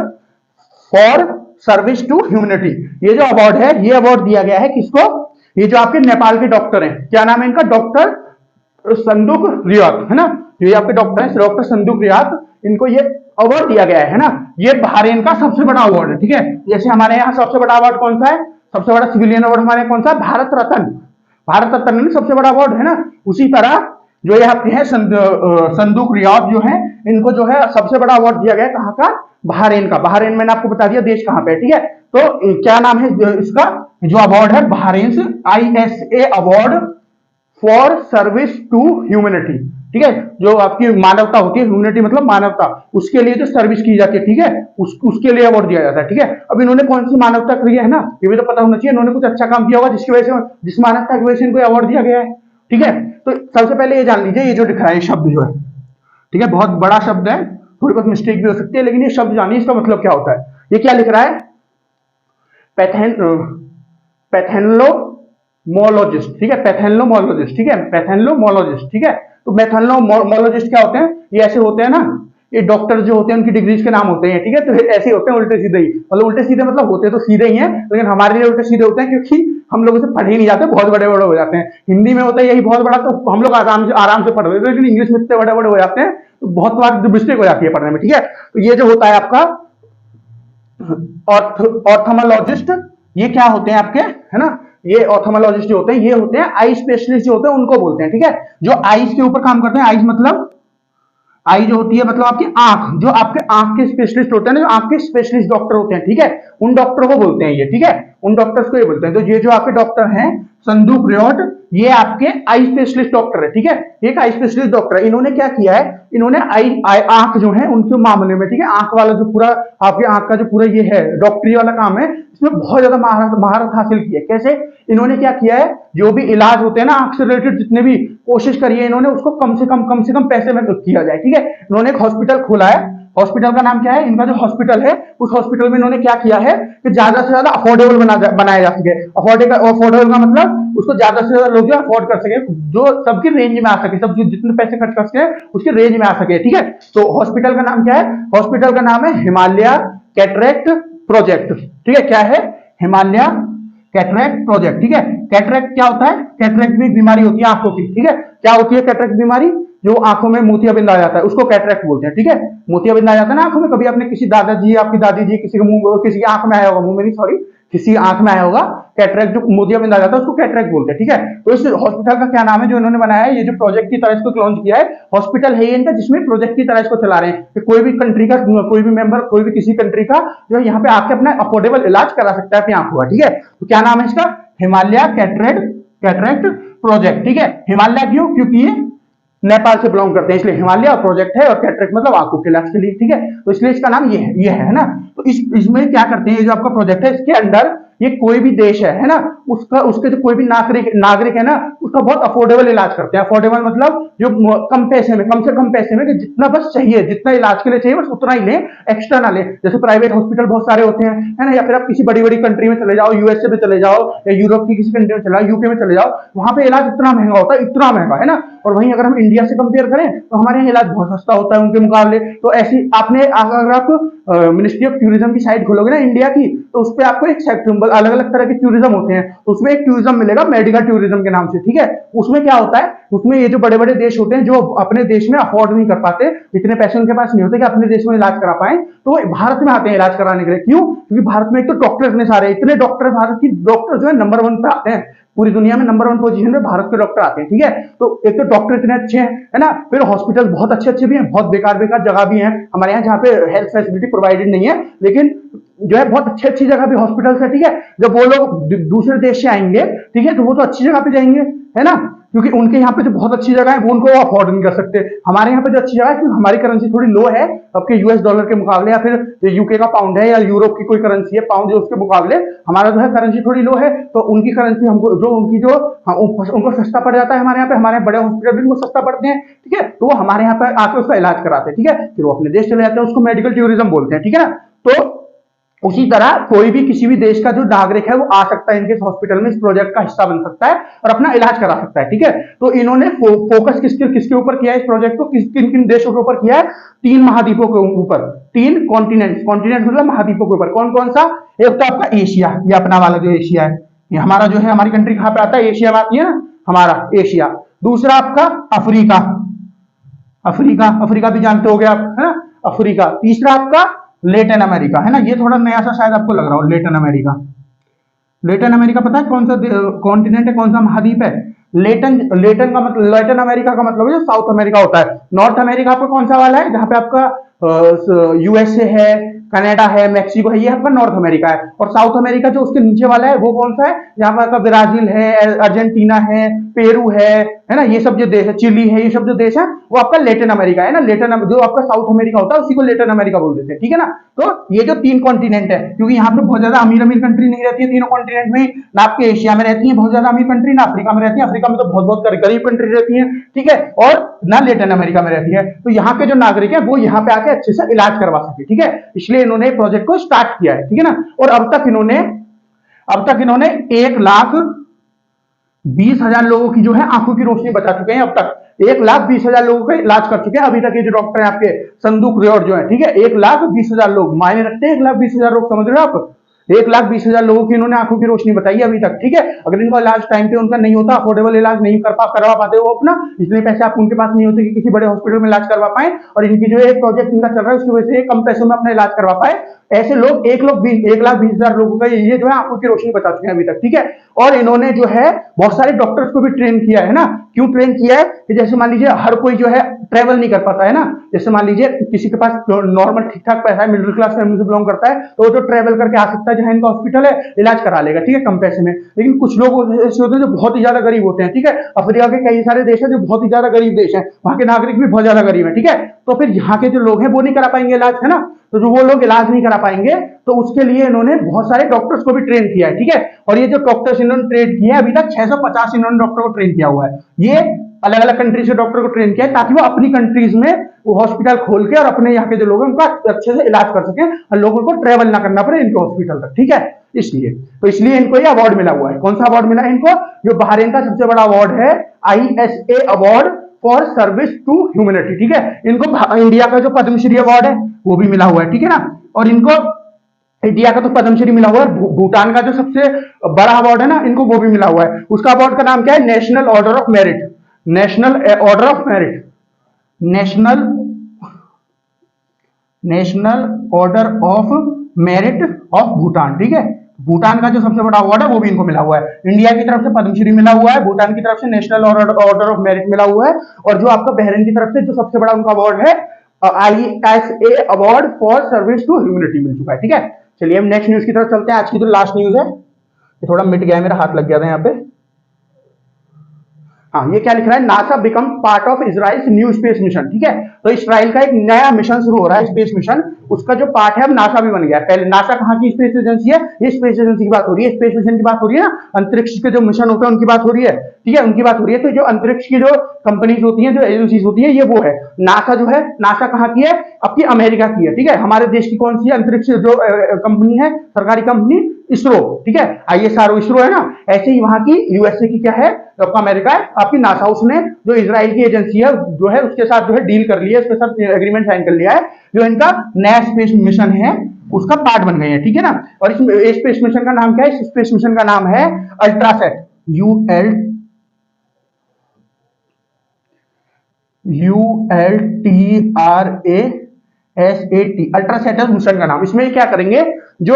for service to humanity, ये जो अवार्ड है, ये अवार्ड दिया गया है किसको, ये जो आपके नेपाल के डॉक्टर हैं, क्या नाम है इनका, डॉक्टर संदूक रियात, है ना, ये आपके डॉक्टर हैं डॉक्टर संदूक रियात, इनको ये अवार्ड दिया गया है ना। ये बहरीन का सबसे बड़ा अवार्ड है, ठीक है। जैसे हमारे यहाँ सबसे बड़ा अवार्ड कौन सा है, सबसे बड़ा सिविलियन अवार्ड हमारे कौन सा, भारत रत्न, भारत रत्न में सबसे बड़ा अवार्ड है ना। उसी तरह जो ये आपके हैं संदूक रियाद जो है, इनको जो है सबसे बड़ा अवार्ड दिया गया है, कहाँ का, बहरीन का। बहरीन मैंने आपको बता दिया देश कहाँ पे, ठीक है। तो क्या नाम है इसका, जो अवार्ड है बहरीन से, ISA award for service to humanity, ठीक है। जो आपकी मानवता होती है, ह्यूमैनिटी मतलब मानवता, उसके लिए जो सर्विस की जाती है, ठीक है, उसके लिए अवार्ड दिया जाता है, ठीक है। अब इन्होंने कौन सी मानवता करी है ना, ये भी तो पता होना चाहिए, इन्होंने कुछ अच्छा काम किया होगा जिसकी वजह से, जिस मानवता की वजह से इनको अवार्ड दिया गया है, ठीक है। तो सबसे पहले ये जान लीजिए, ये जो लिख रहा है शब्द जो है, ठीक है, बहुत बड़ा शब्द है, थोड़ी बहुत मिस्टेक भी हो सकती है, लेकिन ये शब्द जानिए इसका मतलब क्या होता है। ये क्या लिख रहा है, पैथेनोमोलॉजिस्ट, ठीक है, पैथेनोमोलॉजिस्ट, ठीक है, पैथेनोमोलॉजिस्ट, ठीक है। तो पैथेनोमोलॉजिस्ट क्या होते हैं, ये ऐसे होते हैं ना, ये डॉक्टर जो होते हैं उनकी डिग्रीज के नाम होते हैं, ठीक है। तो ऐसे होते हैं उल्टे सीधे ही, मतलब उल्टे सीधे मतलब होते तो सीधे ही हैं, लेकिन हमारे लिए उल्टे सीधे होते हैं क्योंकि हम लोग उसे पढ़ ही नहीं जाते, बहुत बड़े बड़े हो जाते हैं। हिंदी में होता है यही बहुत बड़ा, तो हम लोग आराम से पढ़ रहे थे, लेकिन इंग्लिश में इतने बड़े बड़े हो जाते हैं, तो बहुत बार मिस्टेक हो जाती है पढ़ने में, ठीक है। तो ये जो होता है आपका ऑर्थोमोलॉजिस्ट, ये क्या होते हैं आपके, है ना, ये ऑर्थोमोलॉजिस्ट जो होते हैं, ये होते हैं आई स्पेशलिस्ट जो होते हैं, उनको बोलते हैं, ठीक है। जो आईज के ऊपर काम करते हैं, आईज मतलब, आई जो होती है मतलब आपकी आंख, जो आपके आंख के स्पेशलिस्ट होते हैं ना, जो आंख के स्पेशलिस्ट डॉक्टर होते हैं, ठीक है, उन डॉक्टरों को बोलते हैं ये, ठीक है, उन डॉक्टर्स को ये बोलते हैं। तो ये जो आपके डॉक्टर हैं संदूक रियात, ये आपके आई स्पेशलिस्ट डॉक्टर है, ठीक है, एक आई स्पेशलिस्ट डॉक्टर है। इन्होंने क्या किया है, इन्होंने आंख जो है उनके मामले में, ठीक है, आंख वाला जो पूरा आपके आंख का जो पूरा ये है डॉक्टरी वाला काम है, इसमें बहुत ज्यादा महारत हासिल की है। कैसे, इन्होंने क्या किया है, जो भी इलाज होते हैं ना आंख से रिलेटेड, जितने भी कोशिश करी है इन्होंने, उसको कम से कम पैसे में किया जाए, ठीक है। इन्होंने एक हॉस्पिटल खोला है, हॉस्पिटल का नाम क्या है, इनका जो हॉस्पिटल है, उस हॉस्पिटल में इन्होंने क्या किया है कि ज्यादा से ज्यादा अफोर्डेबल बनाया जा सके। अफोर्डेबल का मतलब उसको ज्यादा से ज्यादा लोग जो अफोर्ड कर सके, जो सबके रेंज में आ सके, सब जितने पैसे खर्च कर सके उसके रेंज में आ सके, ठीक है। तो हॉस्पिटल का नाम क्या है, हॉस्पिटल का नाम है हिमालय कैटरेक्ट प्रोजेक्ट, ठीक है, क्या है, हिमालय कैटरेक्ट प्रोजेक्ट, ठीक है। कैटरेक्ट क्या होता है, कैटरेक्ट भी एक बीमारी होती है आंखों की, ठीक है। क्या होती है कैटरेक्ट बीमारी, जो आंखों में मोतियाबिंद आ जाता है उसको कैटरेक्ट बोलते हैं, ठीक है। मोतियाबिंद आ जाता है ना आंखों में, कभी आपने किसी दादाजी, आपकी दादी जी, किसी के मुंह, किसी की आंख में आया होगा, मुंह में नहीं सॉरी, किसी आंख में आया होगा, कैटरेक्ट जो मोतियाबिंद आ जाता है उसको कैटरेक्ट बोलते हैं, ठीक है। तो इस हॉस्पिटल का क्या नाम है जो इन्होंने बनाया है, ये जो प्रोजेक्ट की तरह इसको लॉन्च किया है, हॉस्पिटल है ये इनका, जिसमें प्रोजेक्ट की तरह इसको चला रहे हैं कि कोई भी कंट्री का, कोई भी मेंबर, कोई भी किसी कंट्री का जो है यहाँ पे आके अपना अफोर्डेबल इलाज करा सकता है अपनी आंखों का, ठीक है। तो क्या नाम है इसका, हिमालय कैटरेक्ट प्रोजेक्ट, ठीक है। हिमालय क्यों, क्योंकि ये नेपाल से बिलोंग करते हैं, इसलिए हिमालय और प्रोजेक्ट है, और कैटरेक्ट मतलब आंखों के इलाज के लिए, ठीक है। तो इसलिए इसका नाम ये है ना। तो इसमें क्या करते हैं, ये जो आपका प्रोजेक्ट है, इसके अंदर ये कोई भी देश है ना, उसके जो कोई भी नागरिक है ना, उसका बहुत अफोर्डेबल इलाज करते हैं। अफोर्डेबल मतलब जो कम पैसे में, कम से कम पैसे में, कि जितना बस चाहिए, जितना इलाज के लिए चाहिए बस उतना ही ले, एक्स्ट्रा ना ले। जैसे प्राइवेट हॉस्पिटल बहुत सारे होते हैं, है ना, या फिर आप किसी बड़ी बड़ी कंट्री में चले जाओ, यूएसए में चले जाओ, या यूरोप की किसी कंट्री में चले जाओ, यूके में चले जाओ, वहां पे इलाज इतना महंगा होता है, इतना महंगा, है ना। और वहीं अगर हम इंडिया से कंपेयर करें तो हमारे यहाँ इलाज बहुत सस्ता होता है उनके मुकाबले। तो ऐसी आपने, अगर आप मिनिस्ट्री ऑफ टूरिज्म की साइट खोलोगे ना इंडिया की, तो उस पर आपको एक सेक्टर, अलग अलग तरह के टूरिज्म होते हैं, तो उसमें एक टूरिज्म मिलेगा मेडिकल टूरिज्म के नाम से, ठीक है। उसमें क्या होता है, उसमें ये जो बड़े बड़े देश होते हैं जो अपने देश में अफोर्ड नहीं कर पाते, इतने पैसे उनके पास नहीं होते कि अपने देश में इलाज करा पाए, तो वो भारत में आते हैं इलाज कराने के लिए। क्यों, क्योंकि भारत में एक तो डॉक्टर इतने सारे, इतने डॉक्टर, भारत की डॉक्टर जो है नंबर 1 पे आते हैं, पूरी दुनिया में नंबर 1 पोजीशन पे भारत के डॉक्टर आते हैं, ठीक है। तो एक तो डॉक्टर इतने अच्छे हैं, है ना, फिर हॉस्पिटल बहुत अच्छे भी हैं, बहुत बेकार जगह भी हैं हमारे यहाँ जहाँ पे हेल्थ फैसिलिटी प्रोवाइडेड नहीं है, लेकिन जो है बहुत अच्छी अच्छी जगह पे हॉस्पिटल्स है, ठीक है। जब वो लोग दूसरे देश से आएंगे, ठीक है, तो वो तो अच्छी जगह पे जाएंगे, है ना, क्योंकि उनके यहाँ पे जो बहुत अच्छी जगह है वो उनको अफोर्ड नहीं कर सकते। हमारे यहाँ पे जो अच्छी जगह है, क्योंकि हमारी करेंसी थोड़ी लो है आपके यूएस डॉलर के मुकाबले, या फिर यूके का पाउंड है, या यूरोप की कोई करेंसी है पाउंड, जो उसके मुकाबले हमारा जो है करेंसी थोड़ी लो है, तो उनकी करेंसी हमको जो उनकी जो उनको सस्ता पड़ जाता है हमारे यहाँ पे। हमारे बड़े हॉस्पिटल भी उनको सस्ता पड़ते हैं, ठीक है, तो वो हमारे यहाँ पे आके उसका इलाज कराते हैं, ठीक है, फिर वो अपने देश चले जाते हैं, उसको मेडिकल टूरिज्म बोलते हैं, ठीक है ना। तो उसी तरह कोई भी किसी भी देश का जो नागरिक है वो आ सकता है इनके हॉस्पिटल में, इस प्रोजेक्ट का हिस्सा बन सकता है और अपना इलाज करा सकता है, ठीक है। तो इन्होंने फोकस किसके किसके ऊपर किया है इस प्रोजेक्ट को, किन किन देशों के ऊपर किया है, 3 महाद्वीपों के ऊपर, 3 कॉन्टिनेंट, कॉन्टिनेंट मतलब महाद्वीपों के ऊपर। कौन कौन सा? एक तो आपका एशिया, ये अपना वाला जो एशिया है, ये हमारा जो है, हमारी कंट्री कहां पे आता है, एशिया में आती है ना, हमारा एशिया। दूसरा आपका अफ्रीका, अफ्रीका, अफ्रीका भी जानते हो आप, है ना, अफ्रीका। तीसरा आपका लेटिन अमेरिका, है ना, ये थोड़ा नया सा शायद आपको लग रहा हो, लेटिन अमेरिका। लेटिन अमेरिका पता है कौन सा कॉन्टिनेंट है, कौन सा महाद्वीप है? लेटिन, लेटिन का मतलब, लेटिन अमेरिका का मतलब है जो साउथ अमेरिका होता है। नॉर्थ अमेरिका आपका कौन सा वाला है, जहां पे आपका यूएसए है, कनाडा है, मैक्सिको है, ये आपका नॉर्थ अमेरिका है। और साउथ अमेरिका जो उसके नीचे वाला है वो कौन सा है, जहां पर आपका ब्राजील है, अर्जेंटीना है, पेरू है ना, ये सब जो देश है, चिली है, ये सब जो देश है वो आपका लेटिन अमेरिका है ना। लेटिन जो आपका साउथ अमेरिका होता है उसी को लेटिन अमेरिका बोल देते हैं, ठीक है ना। तो ये जो 3 कॉन्टिनेंट है, क्योंकि यहाँ पे बहुत ज्यादा अमीर अमीर कंट्री नहीं रहती है तीनों कॉन्टिनेंट में, ना आपके एशिया में रहती है बहुत ज्यादा अमीर कंट्री, ना अफ्रीका में रहती है, अफ्रीका में तो बहुत बहुत गरीब कंट्री रहती है, ठीक है, और ना लेटिन अमेरिका में रहती है। तो यहाँ के जो नागरिक है वो यहाँ पे आके अच्छे से इलाज करवा सके, ठीक है, इसलिए इन्होंने प्रोजेक्ट को स्टार्ट किया है, ठीक है ना। और अब तक इन्होंने 1,20,000 लोगों की जो है आंखों की रोशनी बचा चुके हैं। अब तक 1,20,000 लोगों का इलाज कर चुके हैं अभी तक ये जो डॉक्टर है आपके संदूक रेयर जो है, ठीक है, 1,20,000 लोग, मायने रखते हैं 1,20,000 लोग, समझ रहे हो आप, 1,20,000 लोगों की इन्होंने आंखों की रोशनी बताई है अभी तक, ठीक है। अगर इनका इलाज टाइम पे उनका नहीं होता, अफोर्डेबल इलाज नहीं करवा पाते वो अपना, इतने पैसे आप उनके पास नहीं होते कि किसी बड़े हॉस्पिटल में इलाज करवा पाए, और इनकी जो एक प्रोजेक्ट इनका चल रहा है उसकी वजह से कम पैसों में अपना इलाज करवा पाए, ऐसे लोग 1,20,000 लोगों का ये जो है आंखों की रोशनी बचा चुके हैं अभी तक, ठीक है। और इन्होंने जो है बहुत सारे डॉक्टर्स को भी ट्रेन किया है ना। क्यों ट्रेन किया है कि जैसे मान लीजिए हर कोई जो है ट्रेवल नहीं कर पाता है ना, जैसे मान लीजिए किसी के पास नॉर्मल ठीक ठाक पैसा है, मिडिल क्लास फैमिली से बिलोंग करता है, तो वो जो ट्रेवल करके आ सकता है जहां इनका हॉस्पिटल है, इलाज करा लेगा, ठीक है, कम पैसे में। लेकिन कुछ लोग ऐसे होते हैं जो बहुत ही ज्यादा गरीब होते हैं, ठीक है, अफ्रीका के कई सारे देश है जो बहुत ही ज्यादा गरीब देश है, वहां के नागरिक भी बहुत ज्यादा गरीब है, ठीक है। तो फिर यहाँ के जो लोग हैं वो नहीं करा पाएंगे इलाज, है ना, तो जो वो लोग इलाज नहीं करा पाएंगे, तो उसके लिए इन्होंने बहुत सारे डॉक्टर्स को भी ट्रेन किया है, ठीक है। और ये जो डॉक्टर्स इन्होंने ट्रेन किया है अभी तक 650 इन्होंने डॉक्टर को ट्रेन किया हुआ है, ये अलग अलग कंट्री से डॉक्टर को ट्रेन किया है ताकि वो अपनी कंट्रीज में वो हॉस्पिटल खोल के और अपने यहाँ के जो लोग हैं उनका अच्छे से इलाज कर सके और लोगों को ट्रेवल ना करना पड़े इनके हॉस्पिटल तक, ठीक है। इसलिए इनको ये अवार्ड मिला हुआ है। कौन सा अवार्ड मिला है इनको? जो बहरीन का सबसे बड़ा अवार्ड है, ISA award for service to humanity, ठीक है। इनको इंडिया का जो पद्मश्री अवार्ड है वो भी मिला हुआ है, ठीक है ना। और इनको इंडिया का तो पद्मश्री मिला हुआ है, भूटान का जो सबसे बड़ा अवार्ड है ना, इनको वो भी मिला हुआ है। उसका अवार्ड का नाम क्या है? National order of merit, national order of merit, national order of merit of Bhutan, ठीक है। भूटान का जो सबसे बड़ा अवार्ड है वो भी इनको मिला हुआ है। इंडिया की तरफ से पद्मश्री मिला हुआ है, भूटान की तरफ से नेशनल ऑर्डर ऑफ मेरिट मिला हुआ है, और जो आपका बहरीन की तरफ से जो सबसे बड़ा उनका अवार्ड है, ISA award for service to humanity मिल चुका है, ठीक है। चलिए हम नेक्स्ट न्यूज की तरफ चलते हैं। आज की जो लास्ट न्यूज है, ये थोड़ा मिट गया है, मेरा हाथ लग गया था यहाँ पे। हाँ, ये क्या लिख रहा है? NASA become part of Israel's new space mission, ठीक है। तो इजराइल का एक नया मिशन शुरू हो रहा है, स्पेस मिशन, उसका जो पार्ट है अब नासा भी बन गया है। पहले नासा कहाँ की स्पेस एजेंसी है? ये स्पेस एजेंसी की बात हो रही है, स्पेस मिशन की बात हो रही है ना, अंतरिक्ष के जो मिशन होते हैं उनकी बात हो रही है, ठीक है, उनकी बात हो रही है। तो जो अंतरिक्ष की जो कंपनीज होती है, जो एजेंसीज होती है, ये वो है नासा। जो है नासा कहाँ की है? आपकी अमेरिका की है, ठीक है। हमारे देश की कौन सी है अंतरिक्ष जो कंपनी है, सरकारी कंपनी? इसरो, ठीक है, ISRO इसरो है ना। ऐसे ही वहां की यूएसए की क्या है, आपका अमेरिका है, आपकी नासा। उसने जो इजराइल की एजेंसी है जो है उसके साथ जो है डील कर लिया है, उसके साथ एग्रीमेंट साइन कर लिया है, जो इनका नया स्पेस मिशन है उसका पार्ट बन गए हैं, ठीक है ना। और इस स्पेस मिशन का नाम क्या है? इस स्पेस मिशन का नाम है अल्ट्रासैट, ULTRASAT, अल्ट्रासैट मिशन का नाम। इसमें क्या करेंगे? जो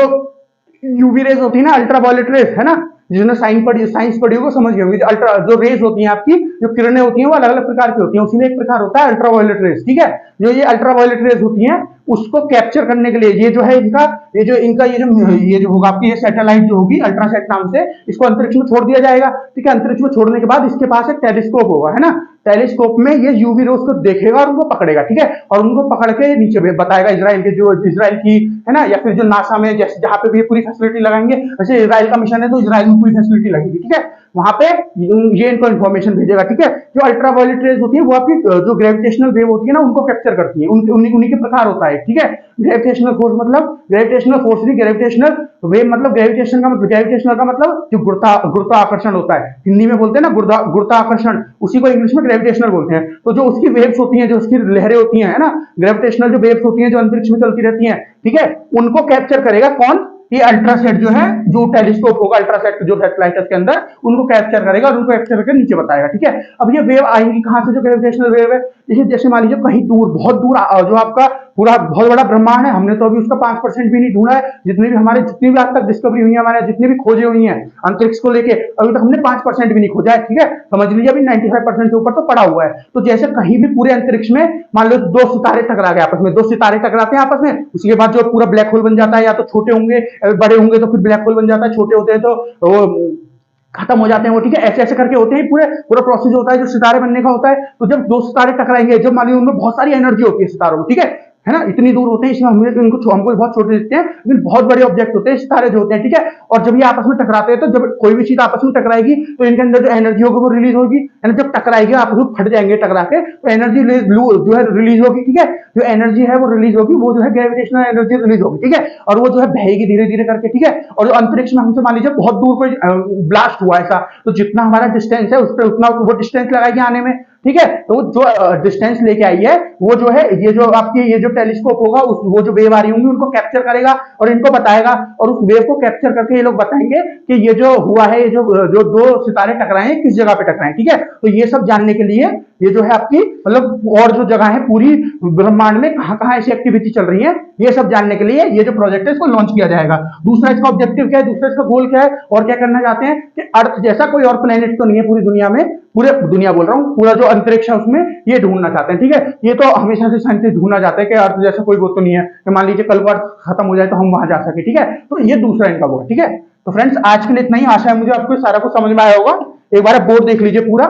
यूवी रेज होती है ना, अल्ट्रावायलेट रेज है ना, जिन्होंने साइंस पढ़ी होगी समझ गए होंगे। अल्ट्रा जो रेज होती हैं आपकी, जो किरणें होती हैं वो अलग अलग प्रकार की होती हैं, उसी में एक प्रकार होता है अल्ट्रावायलेट रेज, ठीक है। जो ये अल्ट्रावायलेट रेज होती हैं उसको कैप्चर करने के लिए ये जो है इनका ये जो होगा आपकी ये सैटेलाइट जो होगी अल्ट्रासेट नाम से, इसको अंतरिक्ष में छोड़ दिया जाएगा, ठीक है। अंतरिक्ष में छोड़ने के बाद इसके पास एक टेलीस्कोप होगा, है ना। टेलीस्कोप में ये यूवी रोज को देखेगा और उनको पकड़ेगा, ठीक है। और उनको पकड़ के नीचे बताएगा इजराइल की, है ना, या फिर जो नासा में जैसे जहां पे भी पूरी फैसिलिटी लगाएंगे, वैसे इजराइल का मिशन है तो इजराइल में पूरी फैसिलिटी लगेगी, ठीक है। वहां पे ये इनको इन्फॉर्मेशन भेजेगा, ठीक है। जो अल्ट्रावायलेट रेज होती है वो आपकी जो ग्रेविटेशनल वेव होती है ना उनको कैप्चर करती है, उन्हीं के प्रकार होता है, ठीक है। ग्रेविटेशनल फोर्स मतलब ग्रेविटेशनल फोर्स नहीं, ग्रेविटेशनल वेव मतलब ग्रेविटेशनल का मतलब जो गुरुत्वाकर्षण होता है, हिंदी में बोलते हैं ना गुरुत्वाकर्षण, उसी को इंग्लिश में ग्रेविटेशनल बोलते हैं। तो जो उसकी वेव्स होती हैं, जो उसकी लहरें होती हैं, है ना, ग्रेविटेशनल जो वेव्स होती हैं जो अंतरिक्ष में चलती रहती हैं, ठीक है, उनको कैप्चर करेगा कौन, ये अल्ट्रासेट जो है, जो टेलीस्कोप होगा अल्ट्रासेट जो सैटेलाइट के अंदर, उनको कैप्चर करेगा और उनको कैप्चर करके नीचे बताएगा, ठीक है। अब ये वेव आएंगी कहां से, जो ग्रेविटेशनल वेव है, जैसे मान लीजिए कहीं दूर, बहुत दूर जो आपका पूरा बहुत बड़ा ब्रह्मांड है, हमने तो अभी उसका 5% भी नहीं ढूंढा है, जितनी भी आज तक डिस्कवरी हुई है हमारे, जितनी भी खोजें हुई हैं अंतरिक्ष को लेके, अभी तक हमने 5% भी नहीं खोजा है, ठीक है। समझ लीजिए अभी 95% से ऊपर तो पड़ा हुआ है। तो जैसे कहीं भी पूरे अंतरिक्ष में मान लो दो सितारे टकरा गए आपस में, दो सितारे टकराते हैं आपस में, उसके बाद जो पूरा ब्लैक होल बन जाता है, या तो छोटे होंगे बड़े होंगे तो फिर ब्लैक होल बन जाता है, छोटे होते हैं तो वो खत्म हो जाते हैं वो, ठीक है। ऐसे ऐसे करके होते हैं, पूरा प्रोसेस होता है जो सितारे बनने का होता है। तो जब दो सितारे टकराएंगे, जब मान लीजिए उनमें बहुत सारी एनर्जी होती है सितारों में, ठीक है ना, इतनी दूर होते हैं, इसमें हमको बहुत छोटे दिखते हैं, लेकिन बहुत बड़े ऑब्जेक्ट होते हैं सितारे जो होते हैं, ठीक है। और जब ये आपस में टकराते हैं तो जब कोई भी चीज आपस में टकराएगी तो इनके अंदर जो एनर्जी होगी वो रिलीज होगी, जब टकराएगी आपस में फट जाएंगे टकरा के, तो एनर्जी जो है रिलीज होगी, ठीक है। जो एनर्जी है वो रिलीज होगी, वो जो है ग्रेविटेशनल एनर्जी रिलीज होगी, ठीक है। और वो जो है बहेगी धीरे धीरे करके, ठीक है। और जो अंतरिक्ष में हमसे मान लीजिए बहुत दूर कोई ब्लास्ट हुआ ऐसा, तो जितना हमारा डिस्टेंस है उस पर उतना वो डिस्टेंस लगाएगी आने में, ठीक है। तो जो डिस्टेंस लेके आई है वो जो है ये जो आपकी ये जो टेलीस्कोप होगा वो जो वेव आ रही होंगी उनको कैप्चर करेगा और इनको बताएगा, और उस वेव को कैप्चर करके ये लोग बताएंगे कि ये जो हुआ है, ये जो दो सितारे टकराए किस जगह पे टकराए, ठीक है। तो ये सब जानने के लिए ये जो है आपकी मतलब और जो जगह है पूरी ब्रह्मांड में कहां कहां ऐसी एक्टिविटी चल रही है, ये सब जानने के लिए ये जो प्रोजेक्ट है इसको लॉन्च किया जाएगा। दूसरा इसका ऑब्जेक्टिव क्या है, दूसरा इसका गोल क्या है, और क्या करना चाहते हैं कि अर्थ जैसा कोई और प्लेनेट तो नहीं है पूरी दुनिया में, पूरे दुनिया बोल रहा हूँ, पूरा जो अंतरिक्ष है उसमें ये ढूंढना चाहते हैं, ठीक है। ये तो हमेशा से साइंटिस्ट ढूंढना चाहते हैं कि अर्थ जैसा कोई वो तो नहीं है कि मान लीजिए कल को अर्थ खत्म हो जाए तो हम वहां जा सके, ठीक है। तो ये दूसरा इनका वो है, ठीक है। तो फ्रेंड्स आज के लिए इतना ही, आशा है मुझे आपको सारा कुछ समझ में आया होगा। एक बार बोर्ड देख लीजिए पूरा,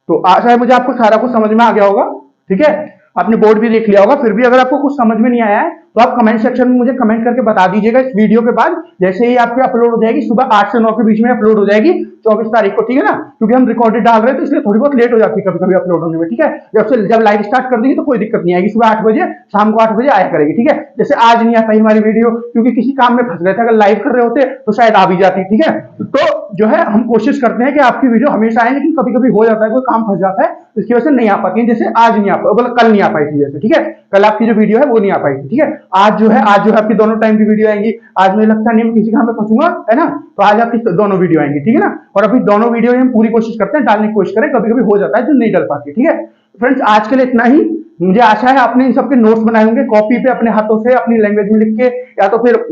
तो आशा है मुझे आपको सारा कुछ समझ में आ गया होगा, ठीक है। आपने बोर्ड भी देख लिया होगा, फिर भी अगर आपको कुछ समझ में नहीं आया है तो आप कमेंट सेक्शन में मुझे कमेंट करके बता दीजिएगा इस वीडियो के बाद, जैसे ही आपकी अपलोड हो जाएगी, सुबह 8 से 9 के बीच में अपलोड हो जाएगी 24 तारीख को, ठीक है ना। क्योंकि हम रिकॉर्डेड डाल रहे हैं तो इसलिए थोड़ी बहुत लेट हो जाती है कभी कभी अपलोड होने में, ठीक है। जब लाइव स्टार्ट कर देंगे तो कोई दिक्कत नहीं आएगी, सुबह 8 बजे शाम को 8 बजे आया करेगी, ठीक है। जैसे आज नहीं आ पाई हमारी वीडियो क्योंकि किसी काम में फंस गए थे, अगर लाइव कर रहे होते तो शायद आ भी जाती, ठीक है। तो जो है हम कोशिश करते हैं कि आपकी वीडियो हमेशा आए, लेकिन कभी कभी हो जाता है कोई काम फंस जाता है इसकी वजह से नहीं आ पाती है, जैसे आज नहीं आ पाई, मतलब कल नहीं आ पाई थी जैसे, ठीक है। कल आपकी जो वीडियो है वो नहीं आ पाई थी, ठीक है। आज जो है आपकी दोनों टाइम की वीडियो आएंगी। आज मुझे लगता नहीं मैं किसी काम में फंसूंगा, है ना, तो आज आपकी दोनों वीडियो आएंगी, ठीक है ना। और अभी दोनों वीडियो हम पूरी कोशिश करते हैं डालने की कोशिश करें, कभी कभी हो जाता है जो नहीं डल पाती, ठीक है। फ्रेंड्स आज के लिए इतना ही, मुझे आशा है आपने इन सबके नोट्स बनाए होंगे कॉपी पे अपने हाथों से अपनी लैंग्वेज में लिख के, या तो फिर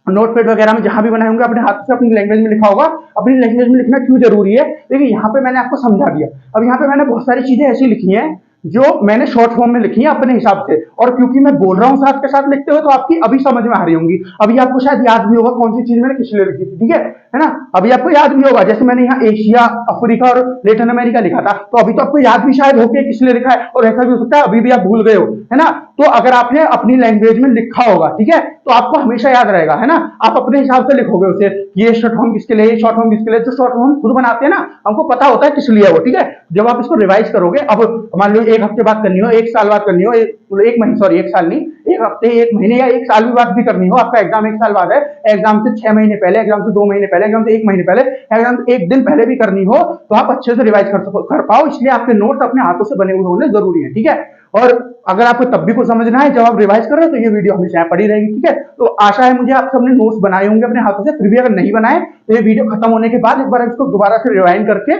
नोटपैड वगैरह में जहां भी बनाए होंगे अपने हाथ से अपनी लैंग्वेज में लिखा होगा। अपनी लैंग्वेज में लिखना क्यों जरूरी है, देखिए यहाँ पे मैंने आपको समझा दिया। अब यहाँ पे मैंने बहुत सारी चीजें ऐसी लिखी हैं जो मैंने शॉर्ट फॉर्म में लिखी है अपने हिसाब से, और क्योंकि मैं बोल रहा हूँ साथ के साथ लिखते हुए तो आपकी अभी समझ में आ रही होंगी। अभी आपको शायद याद भी होगा कौन सी चीज मैंने किस लिए लिखी थी, ठीक है ना। अभी आपको याद भी होगा, जैसे मैंने यहाँ एशिया, अफ्रीका और लेटिन अमेरिका लिखा था, तो अभी तो आपको याद भी शायद हो कि किस लिए लिखा है, और ऐसा भी हो सकता है अभी भी आप भूल गए हो, है ना। तो अगर आपने अपनी लैंग्वेज में लिखा होगा, ठीक है, तो आपको हमेशा याद रहेगा, है ना। आप अपने हिसाब से लिखोगे उसे, ये शॉर्ट फॉर्म किसके लिए, ये शॉर्ट फॉर्म किसके लिए, जो शॉर्ट फॉर्म खुद बनाते हैं ना हमको पता होता है किस लिए वो, ठीक है। जब आप इसको रिवाइज करोगे, अब मान लो 1 हफ्ते बाद करनी हो, 1 साल बाद करनी हो, 1 महीने, सॉरी 1 साल नहीं, 1 हफ्ते, 1 महीने या 1 साल भी बाद भी करनी हो, आपका एग्जाम 1 साल बाद है, एग्जाम से 6 महीने पहले, एग्जाम से 2 महीने पहले, एग्जाम से 1 महीने पहले, एग्जाम से 1 दिन पहले भी करनी हो, तो आप अच्छे से रिवाइज कर पाओ, इसलिए आपके नोट्स अपने हाथों से बने हुए होने जरूरी है, ठीक है। और अगर आपको तब भी कुछ समझना है जब आप रिवाइज कर रहे हो तो ये वीडियो हमेशा यहाँ पड़ी रहेगी, ठीक है। तो आशा है मुझे आप सबने नोट्स बनाए होंगे अपने हाथों से, फिर भी अगर नहीं बनाए तो ये वीडियो खत्म होने के बाद एक बार इसको दोबारा से रिवाइंड करके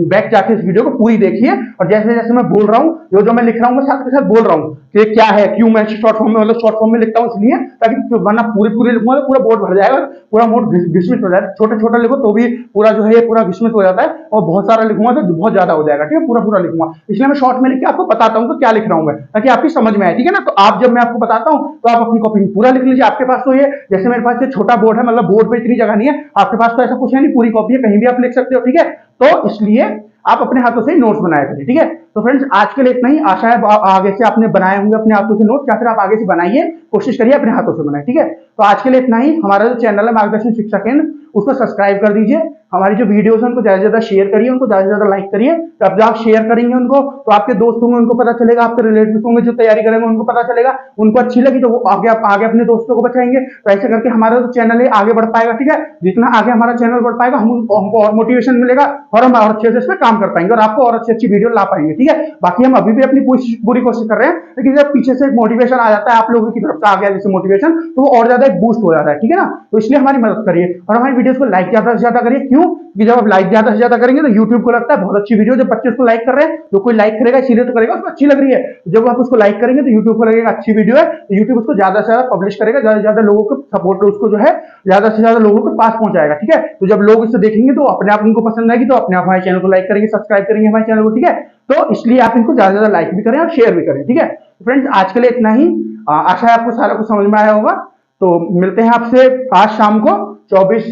बैक जाके इस वीडियो को पूरी देखिए, और जैसे जैसे मैं बोल रहा हूँ जो मैं लिख रहा हूँ मैं साथ के साथ बोल रहा हूँ कि क्या है, क्यों मैं शॉर्ट फॉर्म में मतलब शॉर्ट फॉर्म में लिखता हूँ इसलिए, ताकि वरना पूरे लिखूंगा तो पूरा बोर्ड भर जाएगा, पूरा बोर्ड विस्मित हो जाएगा। छोटे छोटे लिखो तो भी पूरा जो है पूरा विस्मित हो जाता है, और बहुत सारा लिखूंगा तो बहुत ज्यादा हो जाएगा, ठीक है। पूरा लिखूंगा, इसलिए मैं शॉर्ट में लिख के आपको बताता हूँ कि क्या लिख रहा हूँ मैं, ताकि आपकी समझ में आए, ठीक है ना। तो आप जब मैं आपको बताता हूँ तो आप अपनी कॉपी में पूरा लिख लीजिए। आपके पास तो ये जैसे मेरे पास ये छोटा बोर्ड है, मतलब बोर्ड पे इतनी जगह नहीं है, आपके पास तो ऐसा कुछ है नहीं, पूरी कॉपी है, कहीं भी आप लिख सकते हो, ठीक है। तो इसलिए आप अपने हाथों से नोट्स बनाया करिए, ठीक है। तो फ्रेंड्स आज के लिए इतना ही। आशा है आगे से आपने बनाए होंगे अपने हाथों से नोट्स, या फिर आप आगे से बनाइए, कोशिश करिए अपने हाथों से बनाए, ठीक है। तो आज के लिए इतना ही। हमारा जो चैनल है मार्गदर्शन शिक्षा केंद्र, उसको सब्सक्राइब कर दीजिए। हमारी जो वीडियोस है उनको ज्यादा से ज्यादा शेयर करिए, उनको ज्यादा से ज्यादा लाइक करिए। तो जब आप शेयर करेंगे उनको तो आपके दोस्त होंगे उनको पता चलेगा, आपके रिलेटिव्स होंगे जो तैयारी करेंगे उनको पता चलेगा, उनको अच्छी लगी तो वो आगे अपने दोस्तों को बताएंगे। तो ऐसे करके हमारा जो चैनल है आगे बढ़ पाएगा, ठीक है। जितना आगे हमारा चैनल बढ़ पाएगा हमको और मोटिवेशन मिलेगा, और हम और अच्छे से इसमें काम कर पाएंगे, और आपको और अच्छी अच्छी वीडियो ला पाएंगे, ठीक है। बाकी हम अभी भी अपनी पूरी कोशिश कर रहे हैं, लेकिन जब पीछे से एक मोटिवेशन आ जाता है आप लोगों की तरफ से आ गया जैसे मोटिवेशन, तो वो और ज्यादा एक बूस्ट हो जाता है, ठीक है ना। तो इसलिए हमारी मदद करिए और हमारी वीडियोस को लाइक ज्यादा से ज्यादा करिए। क्यों? कि जब आप लाइक ज्यादा से ज्यादा करेंगे तो यूट्यूब को लगता है बहुत अच्छी वीडियो, जब बच्चे उसको लाइक कर रहे हैं तो कोई लाइक करेगा इसीलिए तो करेगा, उसको अच्छी लग रही है। जब आप उसको लाइक करेंगे तो यूट्यूब को लगेगा अच्छी वीडियो है, तो यूट्यूब उसको ज्यादा से ज्यादा पब्लिश करेगा, ज्यादा से ज्यादा लोगों को सपोर्ट उसको जो है ज्यादा से ज्यादा लोगों के पास पहुंचाएगा, ठीक है। तो जब लोग इसे देखेंगे तो अपने आप उनको पसंद आएगी, तो अपने आप हमारे चैनल को लाइक करेंगे, सब्सक्राइब करेंगे हमारे चैनल को, ठीक है। तो इसलिए आप इनको ज्यादा से ज्यादा लाइक भी करें और शेयर भी करें, ठीक है। फ्रेंड्स आज के लिए इतना ही। आशा है आपको सारा कुछ समझ में आया होगा। तो मिलते हैं आपसे आज शाम को 24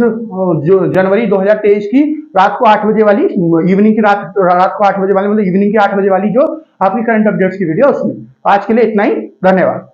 जनवरी 2023 की रात को 8 बजे वाली, इवनिंग की रात को 8 बजे वाली, मतलब इवनिंग की 8 बजे वाली जो आपकी करंट अपडेट्स की वीडियो उसमें। आज के लिए इतना ही, धन्यवाद।